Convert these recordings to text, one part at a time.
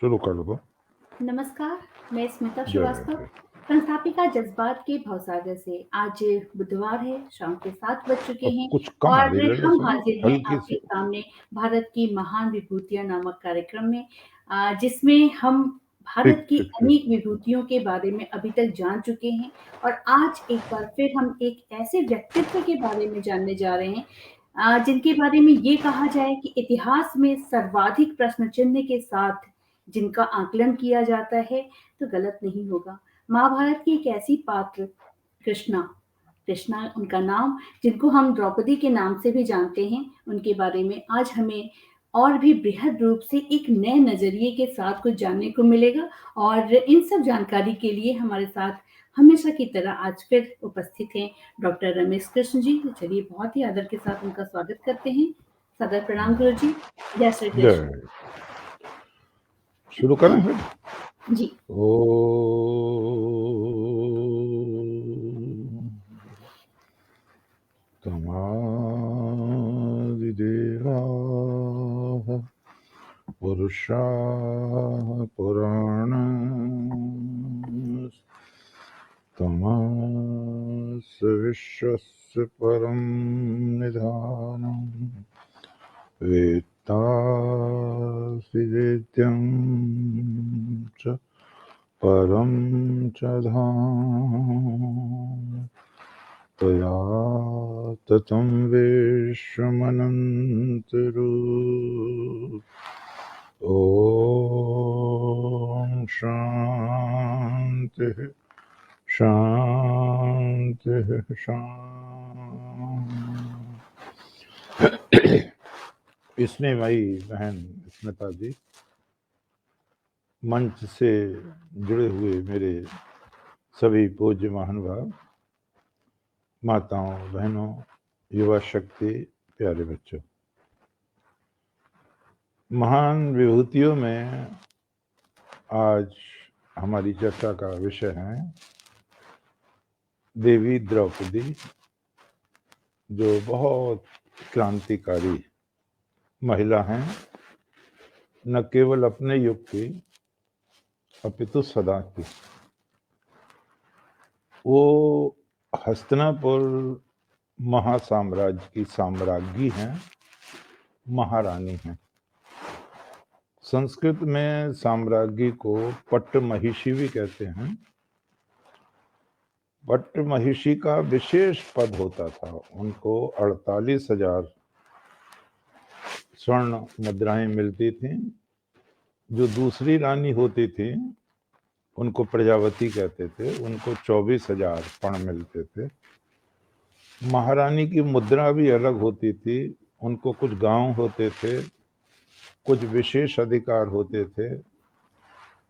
शुरू कर दो। नमस्कार, मैं स्मिता जय श्रीवास्तव, जय। संस्थापिका जज़्बात के भवसागर से। आज बुधवार है, शाम के 7 बज चुके अब हैं कुछ कम और धीरे हम सुनो, हाज़िर हैं हल्की आपके सी। सामने भारत की महान विभूतियाँ नामक कार्यक्रम में, जिसमें हम ठीक भारत की ठीक ठीक। अनेक विभूतियों के बारे में अभी तक जान चुके हैं और आज एक बार फिर हम एक ऐसे व्यक्तित्व के बारे में जानने जा रहे हैं, जिनके बारे में ये कहा जाए कि इतिहास में सर्वाधिक प्रश्न चिन्ह के साथ जिनका आकलन किया जाता है, तो गलत नहीं होगा। महाभारत की एक ऐसी पात्र कृष्णा, कृष्णा उनका नाम, जिनको हम द्रौपदी के नाम से भी जानते हैं, उनके बारे में आज हमें और भी बृहद रूप से एक नए नज़रिए के साथ कुछ जानने को मिलेगा और इन सब जानकारी के लिए हमारे साथ हमेशा की तरह आज फिर उपस्थित हैं डॉक्टर रमेश कृष्ण जी। तो चलिए बहुत ही आदर के साथ उनका स्वागत करते हैं। सादर प्रणाम गुरु जी। जय श्री कृष्ण। जय। शुरू करें फिर। जी। ओ तमादिदेवा पुरुषा पुराण तमस विश्वस्य परम निधानम् वेत्तासि वेद्यं च परं च धाम त्वया ततं विश्वमनन्तरूप ॐ शान्तिः शान्तिः शान्तिः। इसने भाई बहन स्मिता जी, मंच से जुड़े हुए मेरे सभी पूज्य महानुभाव, माताओं बहनों, युवा शक्ति, प्यारे बच्चों, महान विभूतियों में आज हमारी चर्चा का विषय है देवी द्रौपदी, जो बहुत क्रांतिकारी महिला हैं, न केवल अपने युग की अपितु सदा की। वो हस्तिनापुर महासाम्राज्य की साम्राज्ञी हैं, महारानी हैं। संस्कृत में साम्राज्ञी को पट्ट महिषी भी कहते हैं। पट्ट महिषी का विशेष पद होता था, उनको 48,000 स्वर्ण मुद्राएं मिलती थी। जो दूसरी रानी होती थी उनको प्रजावती कहते थे, उनको 24,000 पण मिलते थे। महारानी की मुद्रा भी अलग होती थी, उनको कुछ गांव होते थे, कुछ विशेष अधिकार होते थे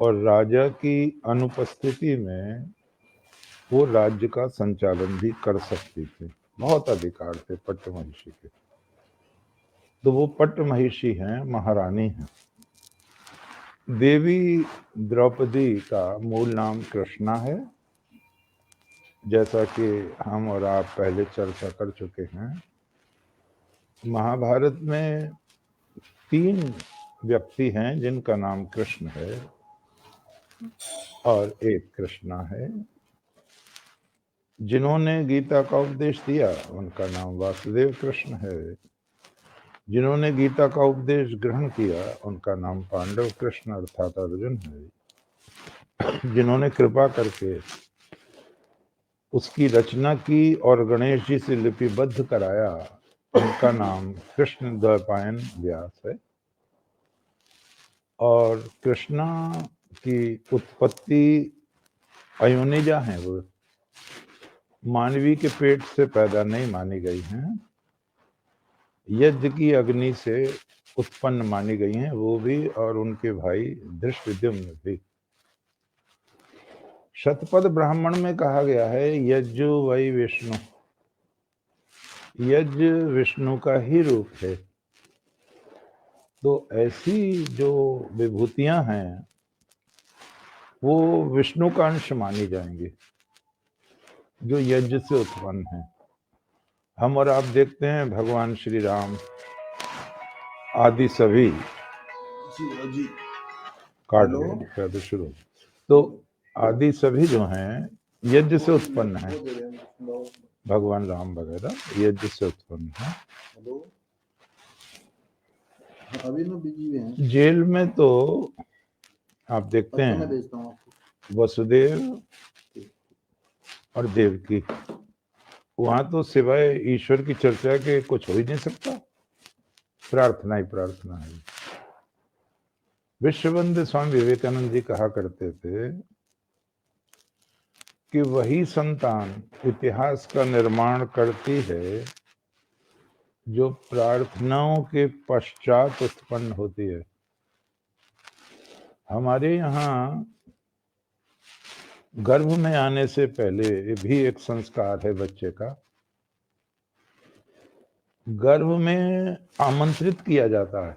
और राजा की अनुपस्थिति में वो राज्य का संचालन भी कर सकती थी। बहुत अधिकार थे पट्ट महिषी के। तो वो पट्ट महिषी हैं, महारानी हैं। देवी द्रौपदी का मूल नाम कृष्णा है, जैसा कि हम और आप पहले चर्चा कर चुके हैं। महाभारत में 3 व्यक्ति हैं जिनका नाम कृष्ण है और एक कृष्णा है। जिन्होंने गीता का उपदेश दिया उनका नाम वासुदेव कृष्ण है। जिन्होंने गीता का उपदेश ग्रहण किया उनका नाम पांडव कृष्ण अर्थात अर्जुन है। जिन्होंने कृपा करके उसकी रचना की और गणेश जी से लिपिबद्ध कराया उनका नाम कृष्ण द्वैपायन व्यास है। और कृष्णा की उत्पत्ति अयोनिजा है, वो मानवी के पेट से पैदा नहीं मानी गई हैं, यज्ञ की अग्नि से उत्पन्न मानी गई हैं, वो भी और उनके भाई धृष्टद्युम्न भी। शतपथ ब्राह्मण में कहा गया है यज्ञो वै विष्णु, यज्ञ विष्णु का ही रूप है। तो ऐसी जो विभूतियां हैं वो विष्णु का अंश मानी जाएंगी, जो यज्ञ से उत्पन्न है। हम और आप देखते हैं भगवान श्री राम आदि सभी काट दो, फिर तो शुरू। तो आदि सभी जो हैं यज्ञ से उत्पन्न है, भगवान राम वगैरह यज्ञ से उत्पन्न है। अभी ना बिजी हुए हैं। जेल में तो आप देखते अच्छा, मैं हैं भेजता हूँ आपको। वसुदेव और देवकी, वहां तो सिवाय ईश्वर की चर्चा के कुछ हो ही नहीं सकता, प्रार्थना ही प्रार्थना है। विश्वबंधु स्वामी विवेकानंद जी कहा करते थे कि वही संतान इतिहास का निर्माण करती है जो प्रार्थनाओं के पश्चात उत्पन्न होती है। हमारे यहाँ गर्भ में आने से पहले भी एक संस्कार है बच्चे का, गर्भ में आमंत्रित किया जाता है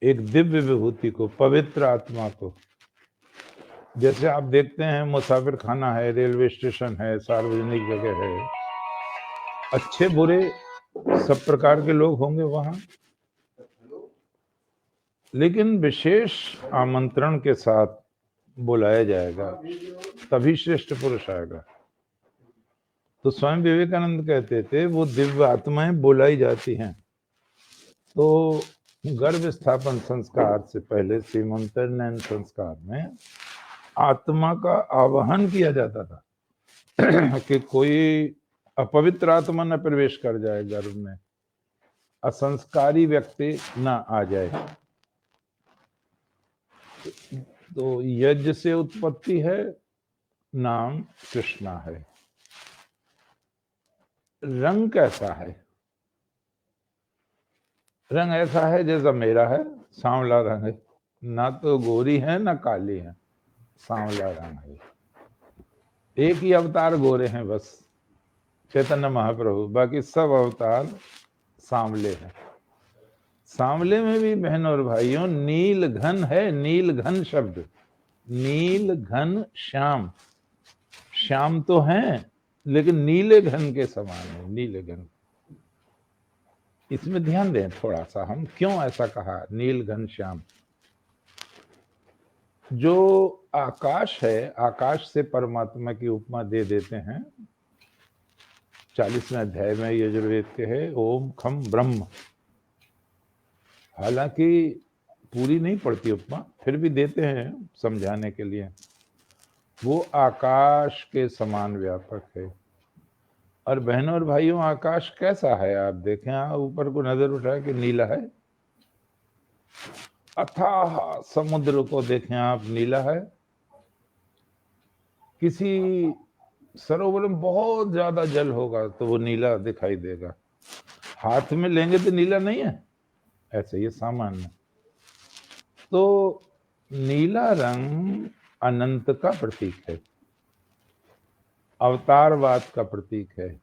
एक दिव्य विभूति को, पवित्र आत्मा को। जैसे आप देखते हैं मुसाफिर खाना है, रेलवे स्टेशन है, सार्वजनिक जगह है, अच्छे बुरे सब प्रकार के लोग होंगे वहां, लेकिन विशेष आमंत्रण के साथ बुलाया जाएगा, तभी श्रेष्ठ पुरुष आएगा। तो स्वामी विवेकानंद कहते थे वो दिव्य आत्माएं बुलाई जाती हैं। तो गर्भ स्थापन संस्कार से पहले सीमंतर्नयन संस्कार में आत्मा का आवाहन किया जाता था कि कोई अपवित्र आत्मा न प्रवेश कर जाए गर्भ में, असंस्कारी व्यक्ति न आ जाए। तो यज्ञ से उत्पत्ति है, नाम कृष्णा है। रंग कैसा है? रंग ऐसा है जैसा मेरा है, सांवला रंग है, ना तो गोरी है ना काली है, सांवला रंग है। एक ही अवतार गोरे हैं बस, चैतन्य महाप्रभु, बाकी सब अवतार सांवले हैं। सांवले में भी बहनों और भाइयों नील घन है, नील घन शब्द, नील घन श्याम, श्याम तो हैं लेकिन नीले घन के समान है, नीले घन। इसमें ध्यान दें थोड़ा सा, हम क्यों ऐसा कहा नील घन श्याम। जो आकाश है, आकाश से परमात्मा की उपमा दे देते हैं। 40वें अध्याय में यजुर्वेद के है ओम खम ब्रह्म। हालांकि पूरी नहीं पड़ती उपमा, फिर भी देते हैं समझाने के लिए। वो आकाश के समान व्यापक है। और बहनों और भाइयों आकाश कैसा है? आप देखें, ऊपर को नजर उठाए कि नीला है। अथाह समुद्र को देखें आप, नीला है। किसी सरोवर में बहुत ज्यादा जल होगा तो वो नीला दिखाई देगा, हाथ में लेंगे तो नीला नहीं है, ऐसे ये सामान्य। तो नीला रंग अनंत का प्रतीक है, अवतारवाद का प्रतीक है,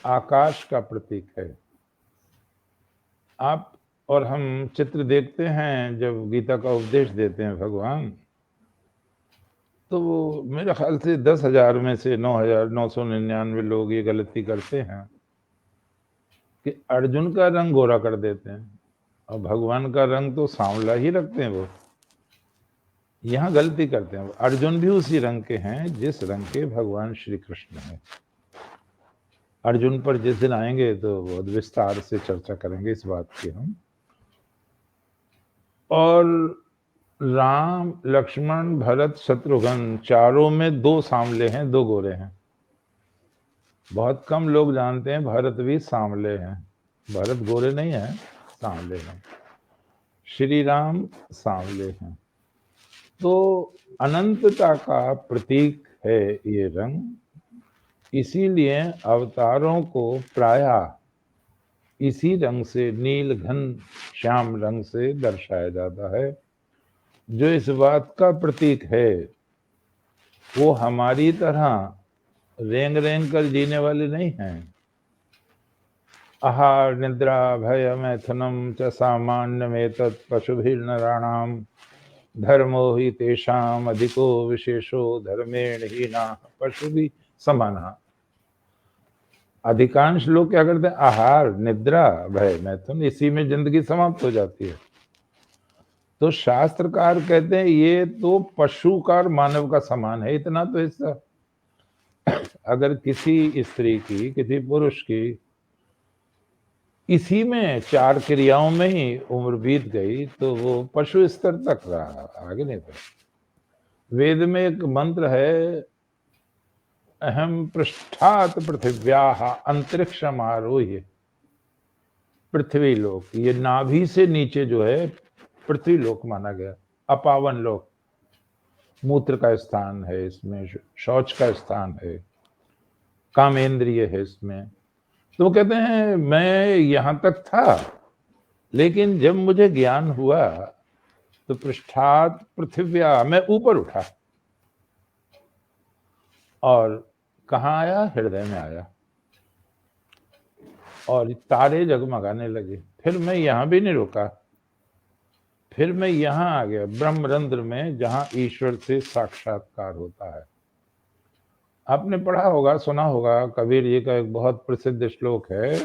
आकाश का प्रतीक है। आप और हम चित्र देखते हैं जब गीता का उपदेश देते हैं भगवान, तो वो मेरे ख्याल से 10,000 में से 9,999 लोग ये गलती करते हैं कि अर्जुन का रंग गोरा कर देते हैं और भगवान का रंग तो सांवला ही रखते हैं। वो यहाँ गलती करते हैं। अर्जुन भी उसी रंग के हैं जिस रंग के भगवान श्री कृष्ण हैं। अर्जुन पर जिस दिन आएंगे तो बहुत विस्तार से चर्चा करेंगे इस बात की हम। और राम, लक्ष्मण, भरत, शत्रुघ्न चारों में 2 सांवले हैं, 2 गोरे हैं। बहुत कम लोग जानते हैं भरत भी सांवले हैं। भरत गोरे नहीं है, सांवले हैं। श्री राम सांवले हैं। तो अनंतता का प्रतीक है ये रंग। इसीलिए अवतारों को प्रायः इसी रंग से, नील घन श्याम रंग से दर्शाया जाता है, जो इस बात का प्रतीक है वो हमारी तरह रेंग रेंग कर जीने वाले नहीं हैं। आहार निद्रा भय मैथुनम च सामान्यमेतत् पशुभिर्नराणाम धर्मो हि तेषाम अधिको विशेषो धर्मेण हीना पशुभिः समानः। अधिकांश लोग क्या करते हैं? आहार, निद्रा, भय, मैथुन, इसी में जिंदगी समाप्त हो जाती है। तो शास्त्रकार कहते हैं ये तो पशु का और मानव का समान है, इतना तो हिस्सा। अगर किसी स्त्री की, किसी पुरुष की इसी में 4 क्रियाओं में ही उम्र बीत गई तो वो पशु स्तर तक रहा, आगे नहीं बढ़ा। वेद में एक मंत्र है, अहम पृष्ठात पृथिव्याः अंतरिक्षम आरोह्य। पृथ्वी लोक, ये नाभि से नीचे जो है पृथ्वी लोक माना गया, अपावन लोक। मूत्र का स्थान है इसमें, शौच का स्थान है, कामेंद्रिय है इसमें। तो वो कहते हैं मैं यहां तक था, लेकिन जब मुझे ज्ञान हुआ तो पृष्ठात पृथिव्या, मैं ऊपर उठा और कहाँ आया, हृदय में आया, और तारे जगमगाने लगे। फिर मैं यहां भी नहीं रुका, फिर मैं यहां आ गया ब्रह्मरंध्र में, जहां ईश्वर से साक्षात्कार होता है। आपने पढ़ा होगा, सुना होगा, कबीर जी का एक बहुत प्रसिद्ध श्लोक है,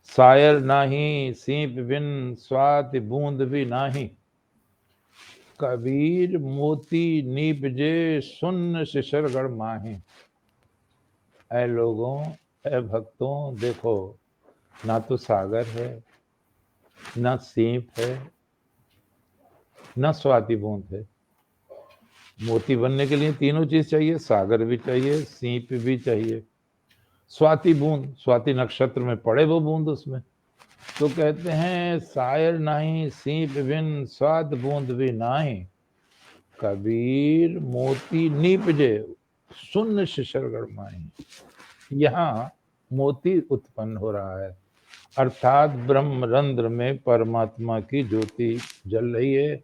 सायर नाही सीप बिन स्वाति बूंद भी नाही, कबीर मोती नीपजे सुन्न शिशरगढ़ माही। ऐ लोगों, ऐ भक्तों, देखो ना तो सागर है, ना सीप है, ना स्वाति बूंद है। मोती बनने के लिए तीनों चीज चाहिए, सागर भी चाहिए, सीप भी चाहिए, स्वाति बूंद, स्वाति नक्षत्र में पड़े वो बूंद उसमें। तो कहते हैं सायर नहीं सीप बिन स्वाद बूंद भी नाही, कबीर मोती नीपजे सुन्न शिशरगढ़ माही। यहाँ मोती उत्पन्न हो रहा है, अर्थात ब्रह्मरंध्र में परमात्मा की ज्योति जल रही है,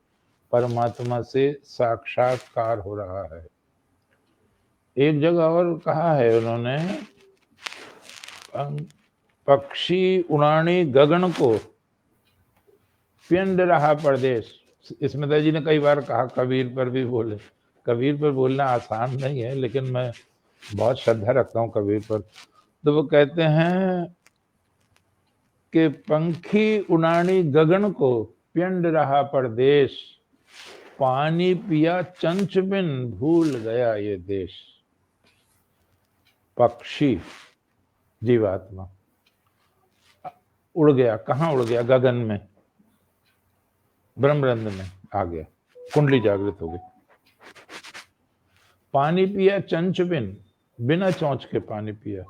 परमात्मा से साक्षात्कार हो रहा है। एक जगह और कहा है उन्होंने, पक्षी उड़ानी गगन को पिंड रहा परदेश। स्मिता जी ने कई बार कहा, कबीर पर भी बोले। कबीर पर बोलना आसान नहीं है, लेकिन मैं बहुत श्रद्धा रखता हूँ कबीर पर। तो वो कहते हैं कि पंखी उड़ानी गगन को पिंड रहा परदेश, पानी पिया चंच बिन भूल गया ये देश। पक्षी जीवात्मा उड़ गया, कहाँ उड़ गया, गगन में, ब्रह्मरंध्र में आ गया, कुंडली जागृत हो गई। पानी पिया चंच बिन, बिना चौंच के पानी पिया,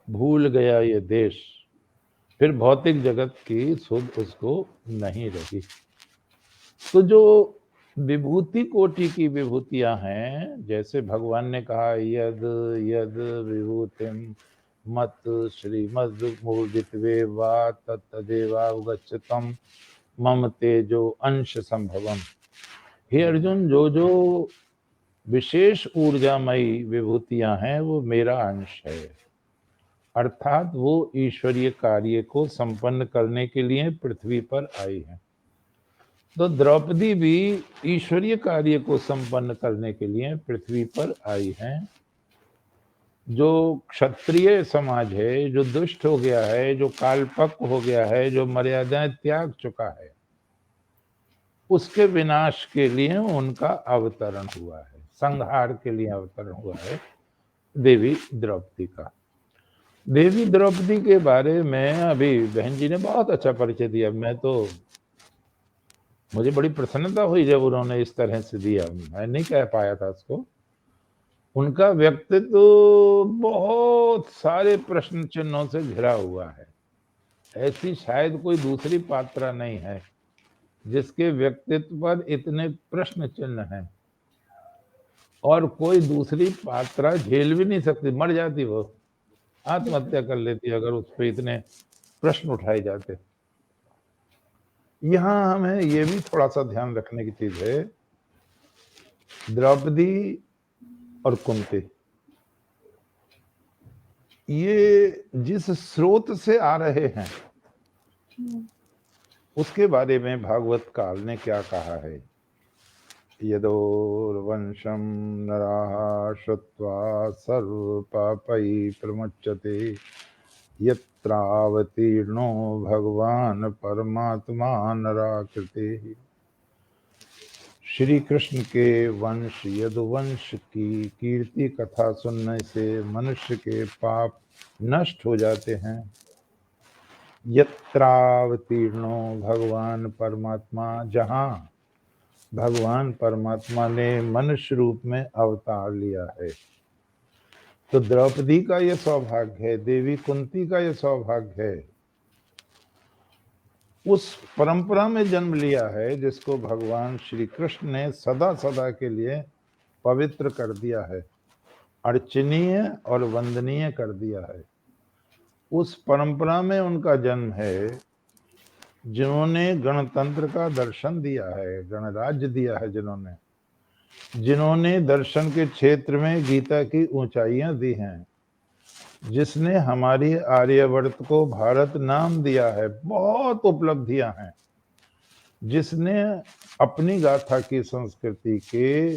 भूल गया ये देश। फिर भौतिक जगत की सुध उसको नहीं रही। तो जो विभूति कोटि की विभूतियां हैं, जैसे भगवान ने कहा, यद यद विभूतिम मत श्रीमद मूर्जित्वे वा तत्तदेवावगच्छतम मम तेजो अंश संभवम। हे अर्जुन, जो जो विशेष ऊर्जामयी विभूतियां हैं वो मेरा अंश है, अर्थात वो ईश्वरीय कार्य को संपन्न करने के लिए पृथ्वी पर आई है। तो द्रौपदी भी ईश्वरीय कार्य को संपन्न करने के लिए पृथ्वी पर आई हैं। जो क्षत्रिय समाज है, जो दुष्ट हो गया है, जो कालपक्व हो गया है, जो मर्यादाएं त्याग चुका है, उसके विनाश के लिए उनका अवतरण हुआ है, संहार के लिए अवतरण हुआ है देवी द्रौपदी का। देवी द्रौपदी के बारे में अभी बहन जी ने बहुत अच्छा परिचय दिया। मुझे बड़ी प्रसन्नता हुई जब उन्होंने इस तरह से दिया, मैं नहीं कह पाया था उसको। उनका व्यक्तित्व तो बहुत सारे प्रश्न चिन्हों से घिरा हुआ है। ऐसी शायद कोई दूसरी पात्रा नहीं है जिसके व्यक्तित्व पर इतने प्रश्न चिन्ह हैं, और कोई दूसरी पात्रा झेल भी नहीं सकती, मर जाती, वो आत्महत्या कर लेती अगर उस पर इतने प्रश्न उठाए जाते। यहाँ हमें ये भी थोड़ा सा ध्यान रखने की चीज है, द्रौपदी और कुंती, ये जिस स्रोत से आ रहे हैं उसके बारे में भागवत काल ने क्या कहा है। यदोर्वंशम नराः श्रुत्वा सर्व पापै प्रमुच्यते, यत् यत्रावतीर्णो भगवान परमात्मा नराकृति। श्री कृष्ण के वंश यदुवंश की कीर्ति कथा सुनने से मनुष्य के पाप नष्ट हो जाते हैं। यत्रावतीर्णो भगवान परमात्मा, जहाँ भगवान परमात्मा ने मनुष्य रूप में अवतार लिया है। तो द्रौपदी का यह सौभाग्य है, देवी कुंती का यह सौभाग्य है, उस परंपरा में जन्म लिया है जिसको भगवान श्री कृष्ण ने सदा सदा के लिए पवित्र कर दिया है, अर्चनीय और वंदनीय कर दिया है। उस परंपरा में उनका जन्म है जिन्होंने गणतंत्र का दर्शन दिया है, गणराज्य दिया है, जिन्होंने दर्शन के क्षेत्र में गीता की ऊंचाइयां दी हैं, जिसने हमारी आर्यवर्त को भारत नाम दिया है, बहुत उपलब्धियां हैं, जिसने अपनी गाथा की संस्कृति के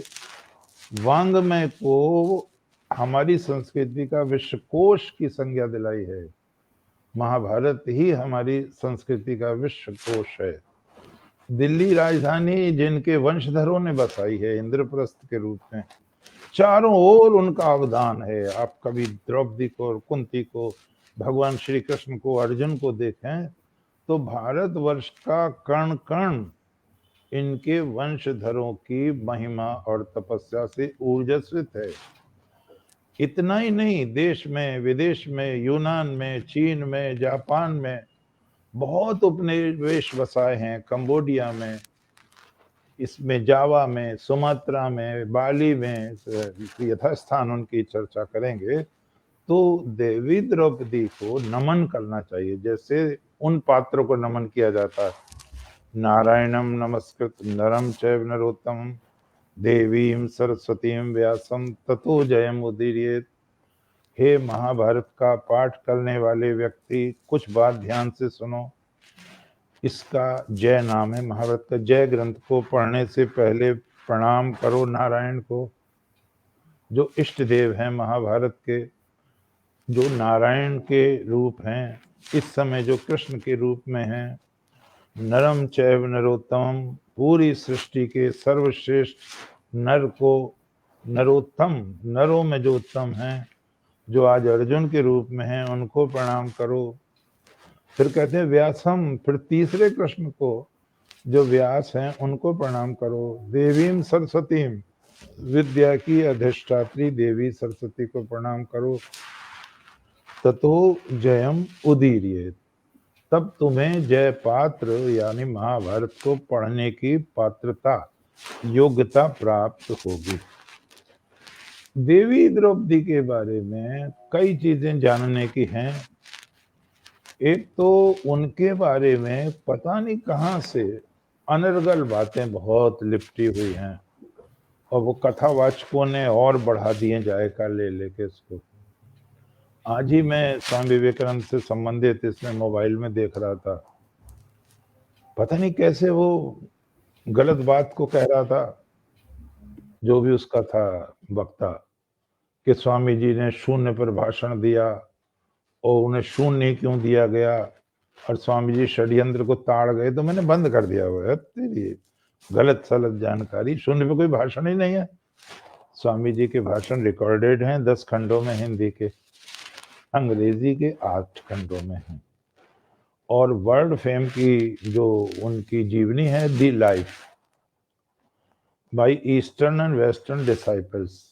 वांग्मय को हमारी संस्कृति का विश्वकोश की संज्ञा दिलाई है। महाभारत ही हमारी संस्कृति का विश्वकोश है। दिल्ली राजधानी जिनके वंशधरों ने बसाई है इंद्रप्रस्थ के रूप में, चारों ओर उनका अवदान है। आप कभी द्रौपदी को और कुंती को, भगवान श्री कृष्ण को, अर्जुन को देखें तो भारतवर्ष का कण कण इनके वंशधरों की महिमा और तपस्या से ऊर्जस्वित है। इतना ही नहीं, देश में, विदेश में, यूनान में, चीन में, जापान में बहुत उपनिवेश बसाए हैं, कंबोडिया में, इसमें जावा में, सुमात्रा में, बाली में, यथास्थान उनकी चर्चा करेंगे। तो देवी द्रौपदी को नमन करना चाहिए जैसे उन पात्रों को नमन किया जाता है। नारायणम नमस्कृत नरम चैव नरोत्तम देवीं सरस्वतीं व्यासम ततो जयम उदीरयेत। हे महाभारत का पाठ करने वाले व्यक्ति, कुछ बात ध्यान से सुनो। इसका जय नाम है, महाभारत का जय ग्रंथ को पढ़ने से पहले प्रणाम करो नारायण को, जो इष्ट देव हैं महाभारत के, जो नारायण के रूप हैं, इस समय जो कृष्ण के रूप में हैं। नरम चैव नरोत्तम, पूरी सृष्टि के सर्वश्रेष्ठ नर को, नरोत्तम, नरों में जो उत्तम हैं, जो आज अर्जुन के रूप में हैं, उनको प्रणाम करो। फिर कहते हैं व्यासम, फिर तीसरे कृष्ण को जो व्यास हैं उनको प्रणाम करो। देवीं सरस्वतीं, विद्या की अधिष्ठात्री देवी सरस्वती को प्रणाम करो। ततो जयम उदीरयेत, तब तुम्हें जय पात्र यानी महाभारत को पढ़ने की पात्रता, योग्यता प्राप्त होगी। देवी द्रौपदी के बारे में कई चीजें जानने की हैं। एक तो उनके बारे में पता नहीं कहां से अनर्गल बातें बहुत लिपटी हुई हैं, और वो कथावाचकों ने और बढ़ा दिए जायका ले लेके इसको। आज ही मैं स्वामी विवेकानंद से संबंधित इसमें मोबाइल में देख रहा था, पता नहीं कैसे वो गलत बात को कह रहा था, जो भी उसका था वक्ता, कि स्वामी जी ने शून्य पर भाषण दिया और उन्हें शून्य क्यों दिया गया, और स्वामी जी षड्यंत्र को ताड़ गए। तो मैंने बंद कर दिया हुआ है, तेरी गलत सलत जानकारी, शून्य पे कोई भाषण ही नहीं है। स्वामी जी के भाषण रिकॉर्डेड हैं 10 खंडों में, हिंदी के, अंग्रेजी के 8 खंडों में हैं। और वर्ल्ड फेम की जो उनकी जीवनी है, the life by eastern and western disciples,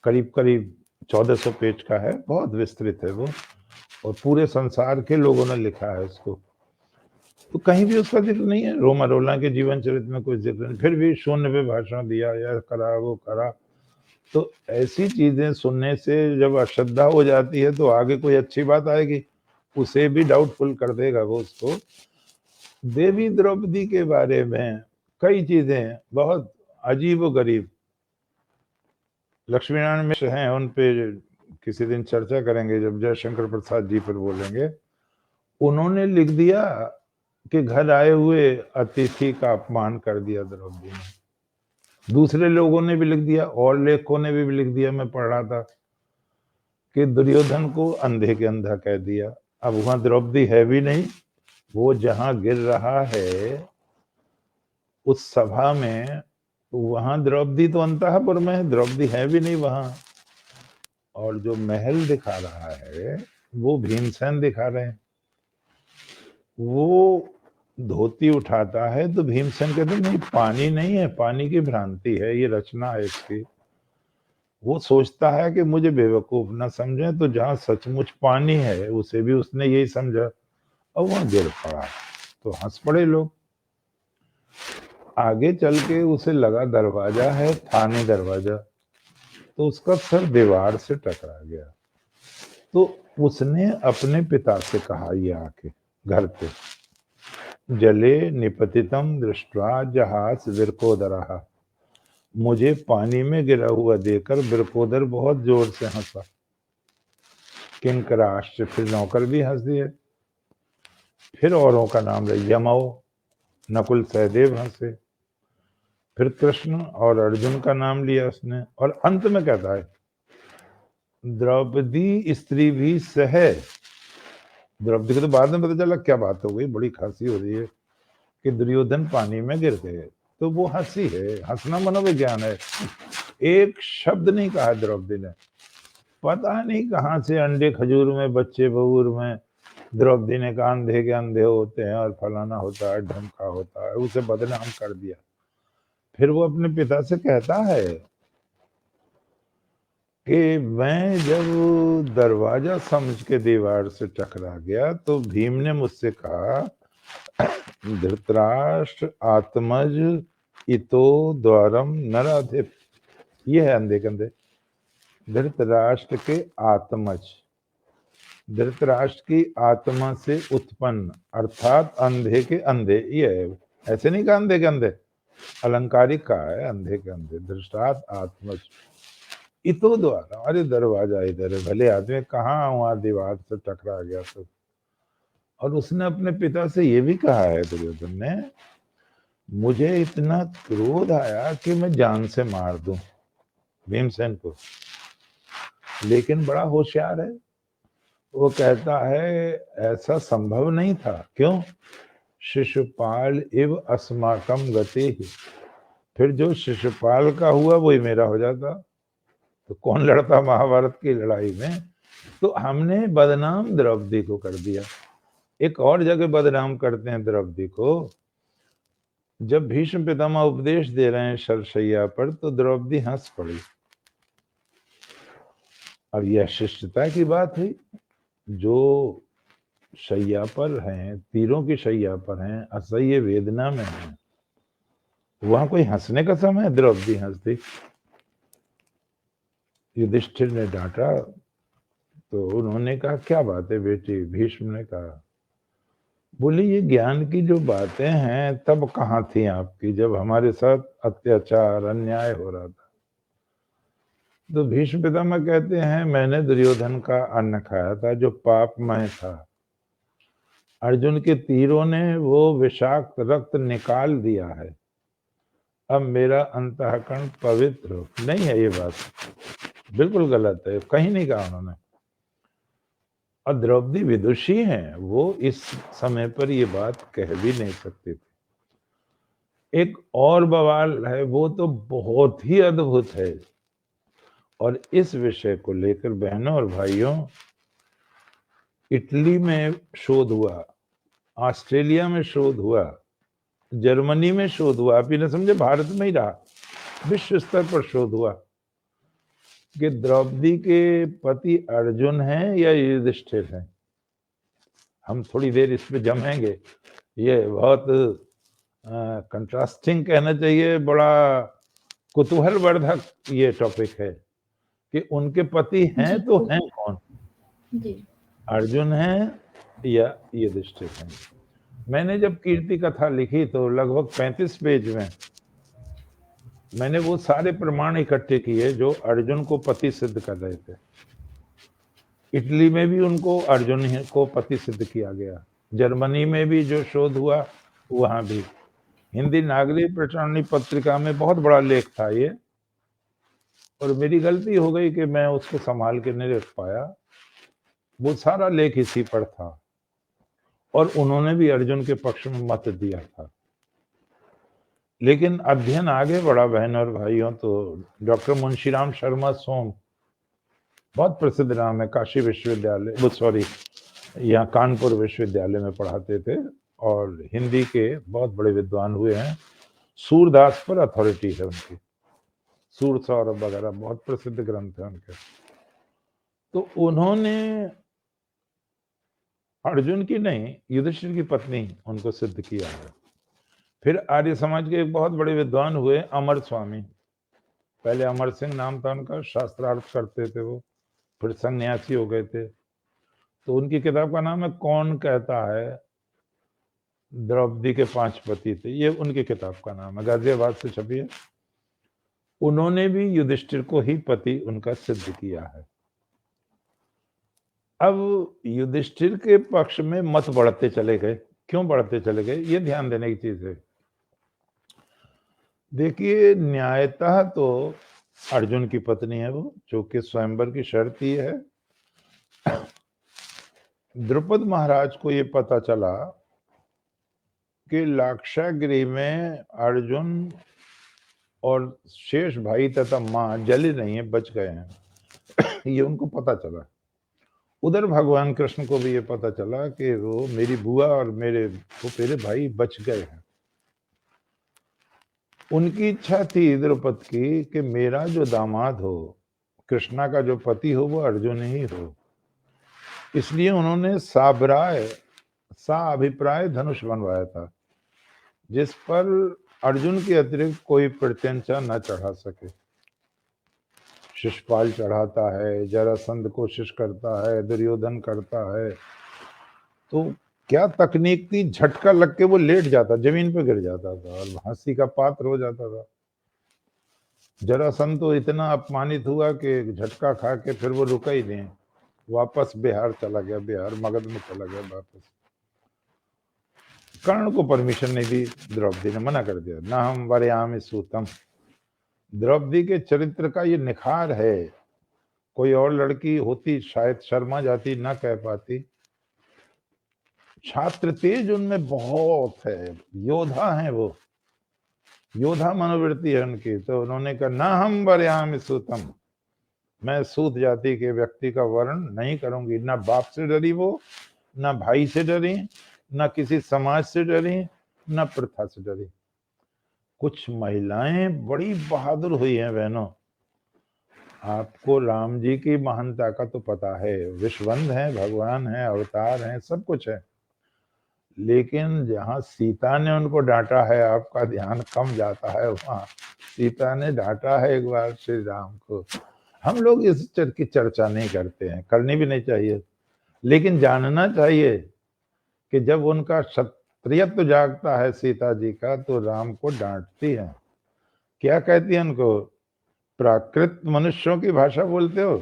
करीब करीब 1400 पेज का है, बहुत विस्तृत है वो, और पूरे संसार के लोगों ने लिखा है उसको। तो कहीं भी उसका जिक्र नहीं है, रोमा रोला के जीवन चरित्र में कोई जिक्र नहीं, फिर भी शून्य पे भाषण दिया, या करा वो करा। तो ऐसी चीजें सुनने से जब अश्रद्धा हो जाती है तो आगे कोई अच्छी बात आएगी, उसे भी डाउटफुल कर देगा वो उसको। देवी द्रौपदी के बारे में कई चीजें बहुत अजीब व गरीब, लक्ष्मीनारायण मिश्र हैं, उन पे किसी दिन चर्चा करेंगे जब जयशंकर प्रसाद जी पर बोलेंगे। उन्होंने लिख दिया कि घर आए हुए अतिथि का अपमान कर दिया द्रौपदी ने। दूसरे लोगों ने भी लिख दिया, और लेखकों ने भी लिख दिया, मैं पढ़ रहा था, कि दुर्योधन को अंधे के अंधा कह दिया, अब वहां द्रौपदी है भी नहीं, वो जहां गिर रहा है उस सभा में, वहां द्रौपदी तो अंतःपुर में है, द्रौपदी है भी नहीं वहां। और जो महल दिखा रहा है वो भीमसेन दिखा रहे हैं। वो धोती उठाता है तो भीमसेन कहते नहीं, पानी नहीं है, पानी की भ्रांति है, ये रचना है इसकी। वो सोचता है कि मुझे बेवकूफ ना समझे, तो जहां सचमुच पानी है उसे भी उसने यही समझा, और वहां गिर पड़ा। तो हंस पड़े लोग। आगे चल के उसे लगा दरवाजा है, था नहीं दरवाजा, तो उसका सर दीवार से टकरा गया। तो उसने अपने पिता से कहा, ये आके घर पे, जले निपतितम दृष्ट्वा जहाज विरकोदरहा, मुझे पानी में गिरा हुआ देखकर विरकोदर बहुत जोर से हंसा। किंकराश्च, फिर नौकर भी हंस दिए। फिर औरों का नाम लिया, यमौ, नकुल सहदेव हंसे। फिर कृष्ण और अर्जुन का नाम लिया उसने, और अंत में कहता है द्रौपदी स्त्री भी सह। द्रौपदी को तो बाद में पता चला क्या बात हो गई, बड़ी खांसी हो रही है कि दुर्योधन पानी में गिर गए, तो वो हंसी है, हंसना मनोविज्ञान है। एक शब्द नहीं कहा द्रौपदी ने। पता नहीं कहां से अंडे खजूर में बच्चे बबूर में द्रौपदी ने कहा अंधे के अंधे होते हैं और फलाना होता है, ढमका होता है, उसे बदनाम कर दिया। फिर वो अपने पिता से कहता है कि मैं जब दरवाजा समझ के दीवार से टकरा गया तो भीम ने मुझसे कहा, धृतराष्ट्र आत्मज इतो द्वारम नराधिप। ये है अंधे कंधे, धृतराष्ट्र के आत्मज, धृतराष्ट्र की आत्मा से उत्पन्न, अर्थात अंधे के अंधे। ये है, ऐसे नहीं कहा अंधे के अंधे, अलंकारिक का है, अंधे के अंधे, धृष्टात आत्मज इतो द्वारा। अरे दरवाजा इधर है, भले आदमी कहाँ वहां दीवार से टकरा गया तो। और उसने अपने पिता से ये भी कहा है दुर्योधन ने, मुझे इतना क्रोध आया कि मैं जान से मार दूं भीमसेन को, लेकिन बड़ा होशियार है। वो कहता है ऐसा संभव नहीं था। क्यों? शिशुपाल इव अस्माकम गति, फिर जो शिशुपाल का हुआ वही मेरा हो जाता, तो कौन लड़ता महाभारत की लड़ाई में। तो हमने बदनाम द्रौपदी को कर दिया। एक और जगह बदनाम करते हैं द्रौपदी को, जब भीष्म पितामह उपदेश दे रहे हैं शरशैया पर, तो द्रौपदी हंस पड़ी। अब यह शिष्टता की बात है, जो शैया पर हैं, तीरों की शैया पर हैं, असह्य वेदना में हैं, वहां कोई हंसने का समय है? द्रौपदी हंसती। युधिष्ठिर ने डांटा तो उन्होंने कहा क्या बात है बेटी? भीष्म ने कहा, बोले ये ज्ञान की जो बातें हैं तब कहाँ थी आपकी, जब हमारे साथ अत्याचार अन्याय हो रहा था। तो भीष्म पितामह कहते हैं मैंने दुर्योधन का अन्न खाया था जो पापमय था, अर्जुन के तीरों ने वो विषाक्त रक्त निकाल दिया है, अब मेरा अंतःकरण पवित्र नहीं है। ये बात बिल्कुल गलत है, कहीं नहीं कहा उन्होंने। और द्रौपदी विदुषी हैं, वो इस समय पर ये बात कह भी नहीं सकती थी। एक और बवाल है, वो तो बहुत ही अद्भुत है, और इस विषय को लेकर बहनों और भाइयों, इटली में शोध हुआ, ऑस्ट्रेलिया में शोध हुआ, जर्मनी में शोध हुआ, आप ये न समझे भारत में ही रहा, विश्व स्तर पर शोध हुआ कि द्रौपदी के पति अर्जुन हैं या युधिष्ठिर हैं। हम थोड़ी देर इस पे जमेंगे, ये बहुत कंट्रास्टिंग कहना चाहिए, बड़ा कुतूहलवर्धक ये टॉपिक है कि उनके पति हैं तो हैं कौन, अर्जुन हैं या युधिष्ठिर हैं। मैंने जब कीर्ति कथा लिखी तो लगभग 35 पेज में मैंने वो सारे प्रमाण इकट्ठे किए जो अर्जुन को पति सिद्ध कर रहे थे। इटली में भी उनको अर्जुन को पति सिद्ध किया गया, जर्मनी में भी जो शोध हुआ वहां भी। हिंदी नागरिक प्रचारणी पत्रिका में बहुत बड़ा लेख था ये, और मेरी गलती हो गई कि मैं उसको संभाल के नहीं रख पाया। वो सारा लेख इसी पर था और उन्होंने भी अर्जुन के पक्ष में मत दिया था। लेकिन अध्ययन आगे बढ़ा बहन और भाइयों, तो डॉक्टर मुंशीराम शर्मा सोम बहुत प्रसिद्ध नाम है, काशी विश्वविद्यालय, वो सॉरी यहाँ कानपुर विश्वविद्यालय में पढ़ाते थे और हिंदी के बहुत बड़े विद्वान हुए हैं। सूरदास पर अथॉरिटी है उनकी, सूर सौरभ वगैरह बहुत प्रसिद्ध ग्रंथ है उनके। तो उन्होंने अर्जुन की नहीं, युधिष्ठिर की पत्नी उनको सिद्ध किया है। फिर आर्य समाज के एक बहुत बड़े विद्वान हुए अमर स्वामी, पहले अमर सिंह नाम था उनका, शास्त्रार्थ करते थे वो, फिर सन्यासी हो गए थे। तो उनकी किताब का नाम है कौन कहता है द्रौपदी के 5 पति थे, ये उनकी किताब का नाम है, गाजियाबाद से छपी है। उन्होंने भी युधिष्ठिर को ही पति उनका सिद्ध किया है। अब युधिष्ठिर के पक्ष में मत बढ़ते चले गए। क्यों बढ़ते चले गए, ये ध्यान देने की चीज है। देखिए, न्यायतः तो अर्जुन की पत्नी है वो, जो कि स्वयंवर की शर्त ही है। द्रुपद महाराज को ये पता चला कि लाक्षागृह में अर्जुन और शेष भाई तथा माँ जले नहीं है, बच गए हैं। ये उनको पता चला। उधर भगवान कृष्ण को भी ये पता चला कि वो मेरी बुआ और मेरे भाई बच गए हैं। उनकी इच्छा थी द्रुपद की कि मेरा जो दामाद हो, कृष्णा का जो पति हो, वो अर्जुन ही हो। इसलिए उन्होंने सा अभिप्राय धनुष बनवाया था, जिस पर अर्जुन के अतिरिक्त कोई प्रत्यंचा न चढ़ा सके। शिशुपाल चढ़ाता है, जरासंध कोशिश करता है, दुर्योधन करता है। तो क्या तकनीक थी, झटका लग के वो लेट जाता, जमीन पे गिर जाता था और हंसी का पात्र हो जाता था। जरासंध तो इतना अपमानित हुआ कि झटका खा के फिर वो रुका ही नहीं, वापस बिहार चला गया, बिहार मगध में चला गया वापस। कर्ण को परमिशन नहीं दी, द्रौपदी ने मना कर दिया, ना हम वरयामि सूतम। द्रौपदी के चरित्र का ये निखार है। कोई और लड़की होती शायद शर्मा जाती, ना कह पाती। छात्र तेज उनमें बहुत है, योद्धा हैं वो, योद्धा मनोवृत्ति है उनकी। तो उन्होंने कहा ना हम वरयामि सूतम, मैं सूत जाति के व्यक्ति का वर्ण नहीं करूंगी। ना बाप से डरी वो, ना भाई से डरी, ना किसी समाज से डरी, ना प्रथा से डरी। कुछ महिलाएं बड़ी बहादुर हुई हैं बहनों। आपको राम जी की महानता का तो पता है, विश्ववंद है, भगवान है, अवतार हैं, सब कुछ है। लेकिन जहाँ सीता ने उनको डांटा है, आपका ध्यान कम जाता है वहां। सीता ने डांटा है एक बार श्री राम को। हम लोग इस की चर्चा नहीं करते हैं, करनी भी नहीं चाहिए, लेकिन जानना चाहिए कि जब उनका क्षत्रियत्व जागता है सीता जी का, तो राम को डांटती है। क्या कहती है उनको, प्राकृत मनुष्यों की भाषा बोलते हो,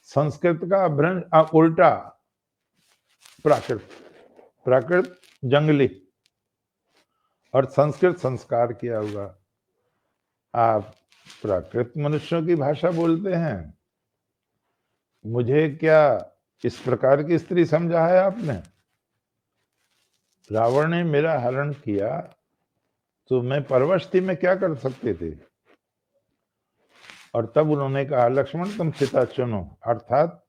संस्कृत का अभ्रंश उल्टा, प्राकृत जंगली और संस्कृत संस्कार किया हुआ। आप प्राकृत मनुष्यों की भाषा बोलते हैं। मुझे क्या इस प्रकार की स्त्री समझा है आपने? रावण ने मेरा हरण किया तो मैं परवश थी, मैं क्या कर सकती थी? और तब उन्होंने कहा लक्ष्मण तुम सीता चुनो, अर्थात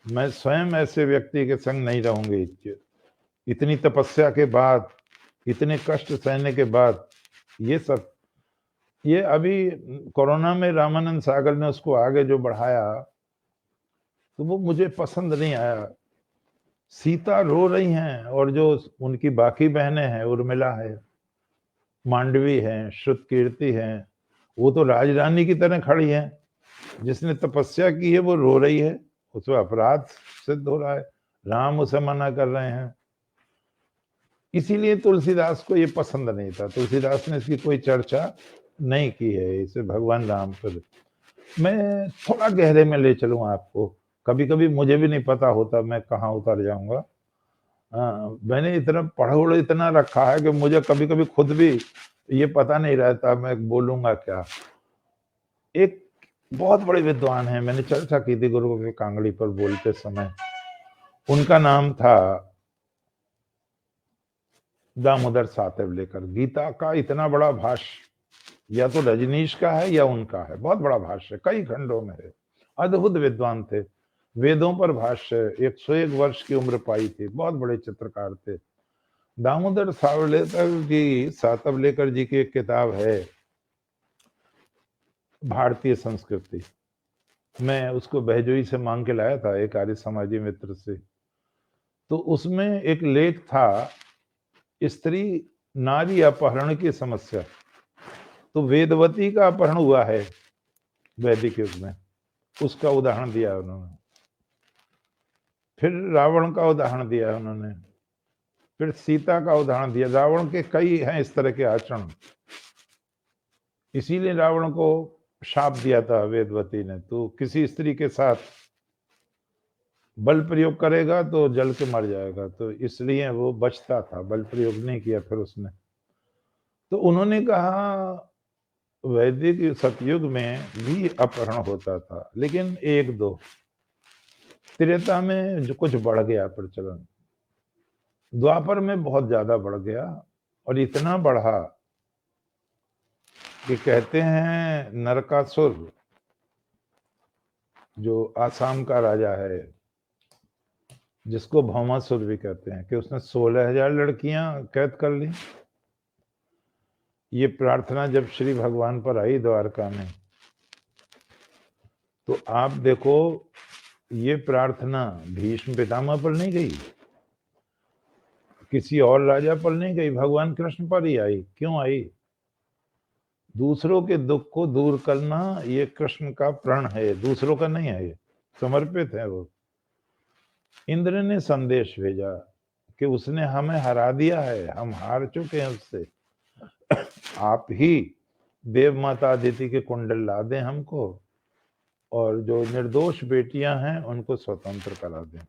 मैं स्वयं ऐसे व्यक्ति के संग नहीं रहूंगी। इतनी तपस्या के बाद, इतने कष्ट सहने के बाद, ये सब, ये अभी कोरोना में रामानंद सागर ने उसको आगे जो बढ़ाया, तो वो मुझे पसंद नहीं आया। सीता रो रही हैं और जो उनकी बाकी बहनें हैं, उर्मिला है, मांडवी है, श्रुतकीर्ति है, वो तो राजरानी की तरह खड़ी है। जिसने तपस्या की है वो रो रही है, उसमें अपराध सिद्ध हो रहा है, राम उसे मना कर रहे हैं। इसीलिए तुलसीदास को ये पसंद नहीं था, तुलसीदास ने इसकी कोई चर्चा नहीं की है, इसे भगवान राम पर। मैं थोड़ा गहरे में ले चलूँ आपको, कभी कभी मुझे भी नहीं पता होता मैं कहाँ उतर जाऊंगा। मैंने इतना पढ़ इतना रखा है कि मुझे कभी कभी खुद भी ये पता नहीं रहता मैं बोलूंगा क्या। एक बहुत बड़े विद्वान हैं, मैंने चर्चा की थी गुरु के कांगड़ी पर बोलते समय। उनका नाम था दामोदर सातवलेकर। गीता का इतना बड़ा भाष्य या तो रजनीश का है या उनका है, बहुत बड़ा भाष्य, कई खंडों में है। अद्भुत विद्वान थे, वेदों पर भाष्य, 101 वर्ष की उम्र पाई थी, बहुत बड़े चित्रकार थे। दामोदर सातवलेकर जी की एक किताब है भारतीय संस्कृति, मैं उसको बहजोई से मांग के लाया था एक आर्य समाजी मित्र से। तो उसमें एक लेख था स्त्री नारी अपहरण की समस्या। तो वेदवती का अपहरण हुआ है वैदिक युग में, उसका उदाहरण दिया उन्होंने। फिर रावण का उदाहरण दिया उन्होंने, फिर सीता का उदाहरण दिया। रावण के कई हैं इस तरह के आचरण, इसीलिए रावण को शाप दिया था वेदवती ने, तो किसी स्त्री के साथ बल प्रयोग करेगा तो जल के मर जाएगा, तो इसलिए वो बचता था, बल प्रयोग नहीं किया फिर उसने। तो उन्होंने कहा वैदिक सतयुग में भी अपहरण होता था, लेकिन एक दो, त्रेता में जो कुछ बढ़ गया प्रचलन, द्वापर में बहुत ज्यादा बढ़ गया, और इतना बढ़ा कि कहते हैं नरकासुर जो आसाम का राजा है, जिसको भौमासुर भी कहते हैं, कि उसने 16,000 लड़कियां कैद कर ली। ये प्रार्थना जब श्री भगवान पर आई द्वारका में, तो आप देखो ये प्रार्थना भीष्म पितामह पर नहीं गई, किसी और राजा पर नहीं गई, भगवान कृष्ण पर ही आई। क्यों आई? दूसरों के दुख को दूर करना ये कृष्ण का प्रण है, दूसरों का नहीं है, ये समर्पित है वो। इंद्र ने संदेश भेजा कि उसने हमें हरा दिया है, हम हार चुके हैं उससे, आप ही देव माता अदिति के कुंडल ला दें हमको, और जो निर्दोष बेटियां हैं उनको स्वतंत्र करा दें।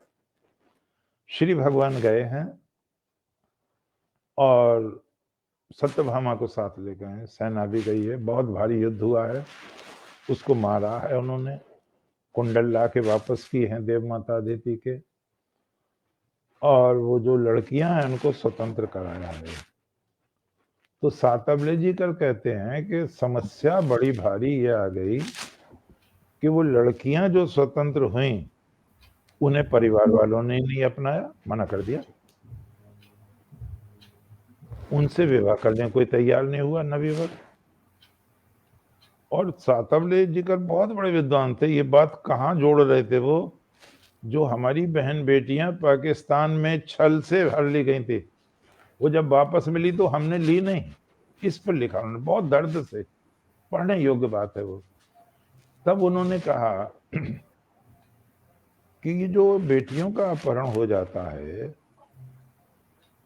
श्री भगवान गए हैं और सत्यभामा को साथ ले गए हैं, सेना भी गई है, बहुत भारी युद्ध हुआ है, उसको मारा है उन्होंने, कुंडल ला के वापस किए हैं देव माता अदिति के, और वो जो लड़कियां हैं उनको स्वतंत्र कराया है। तो सातवले जी कर कहते हैं कि समस्या बड़ी भारी ये आ गई कि वो लड़कियां जो स्वतंत्र हुई उन्हें परिवार वालों ने नहीं अपनाया, मना कर दिया, उनसे विवाह करने कोई तैयार नहीं हुआ नवयुवक। और सातवले जी कर बहुत बड़े विद्वान थे, ये बात कहाँ जोड़ रहे थे वो, जो हमारी बहन बेटियां पाकिस्तान में छल से हर ली गई थी, वो जब वापस मिली तो हमने ली नहीं, इस पर लिखा उन्होंने बहुत दर्द से, पढ़ने योग्य बात है वो। तब उन्होंने कहा कि ये जो बेटियों का अपहरण हो जाता है,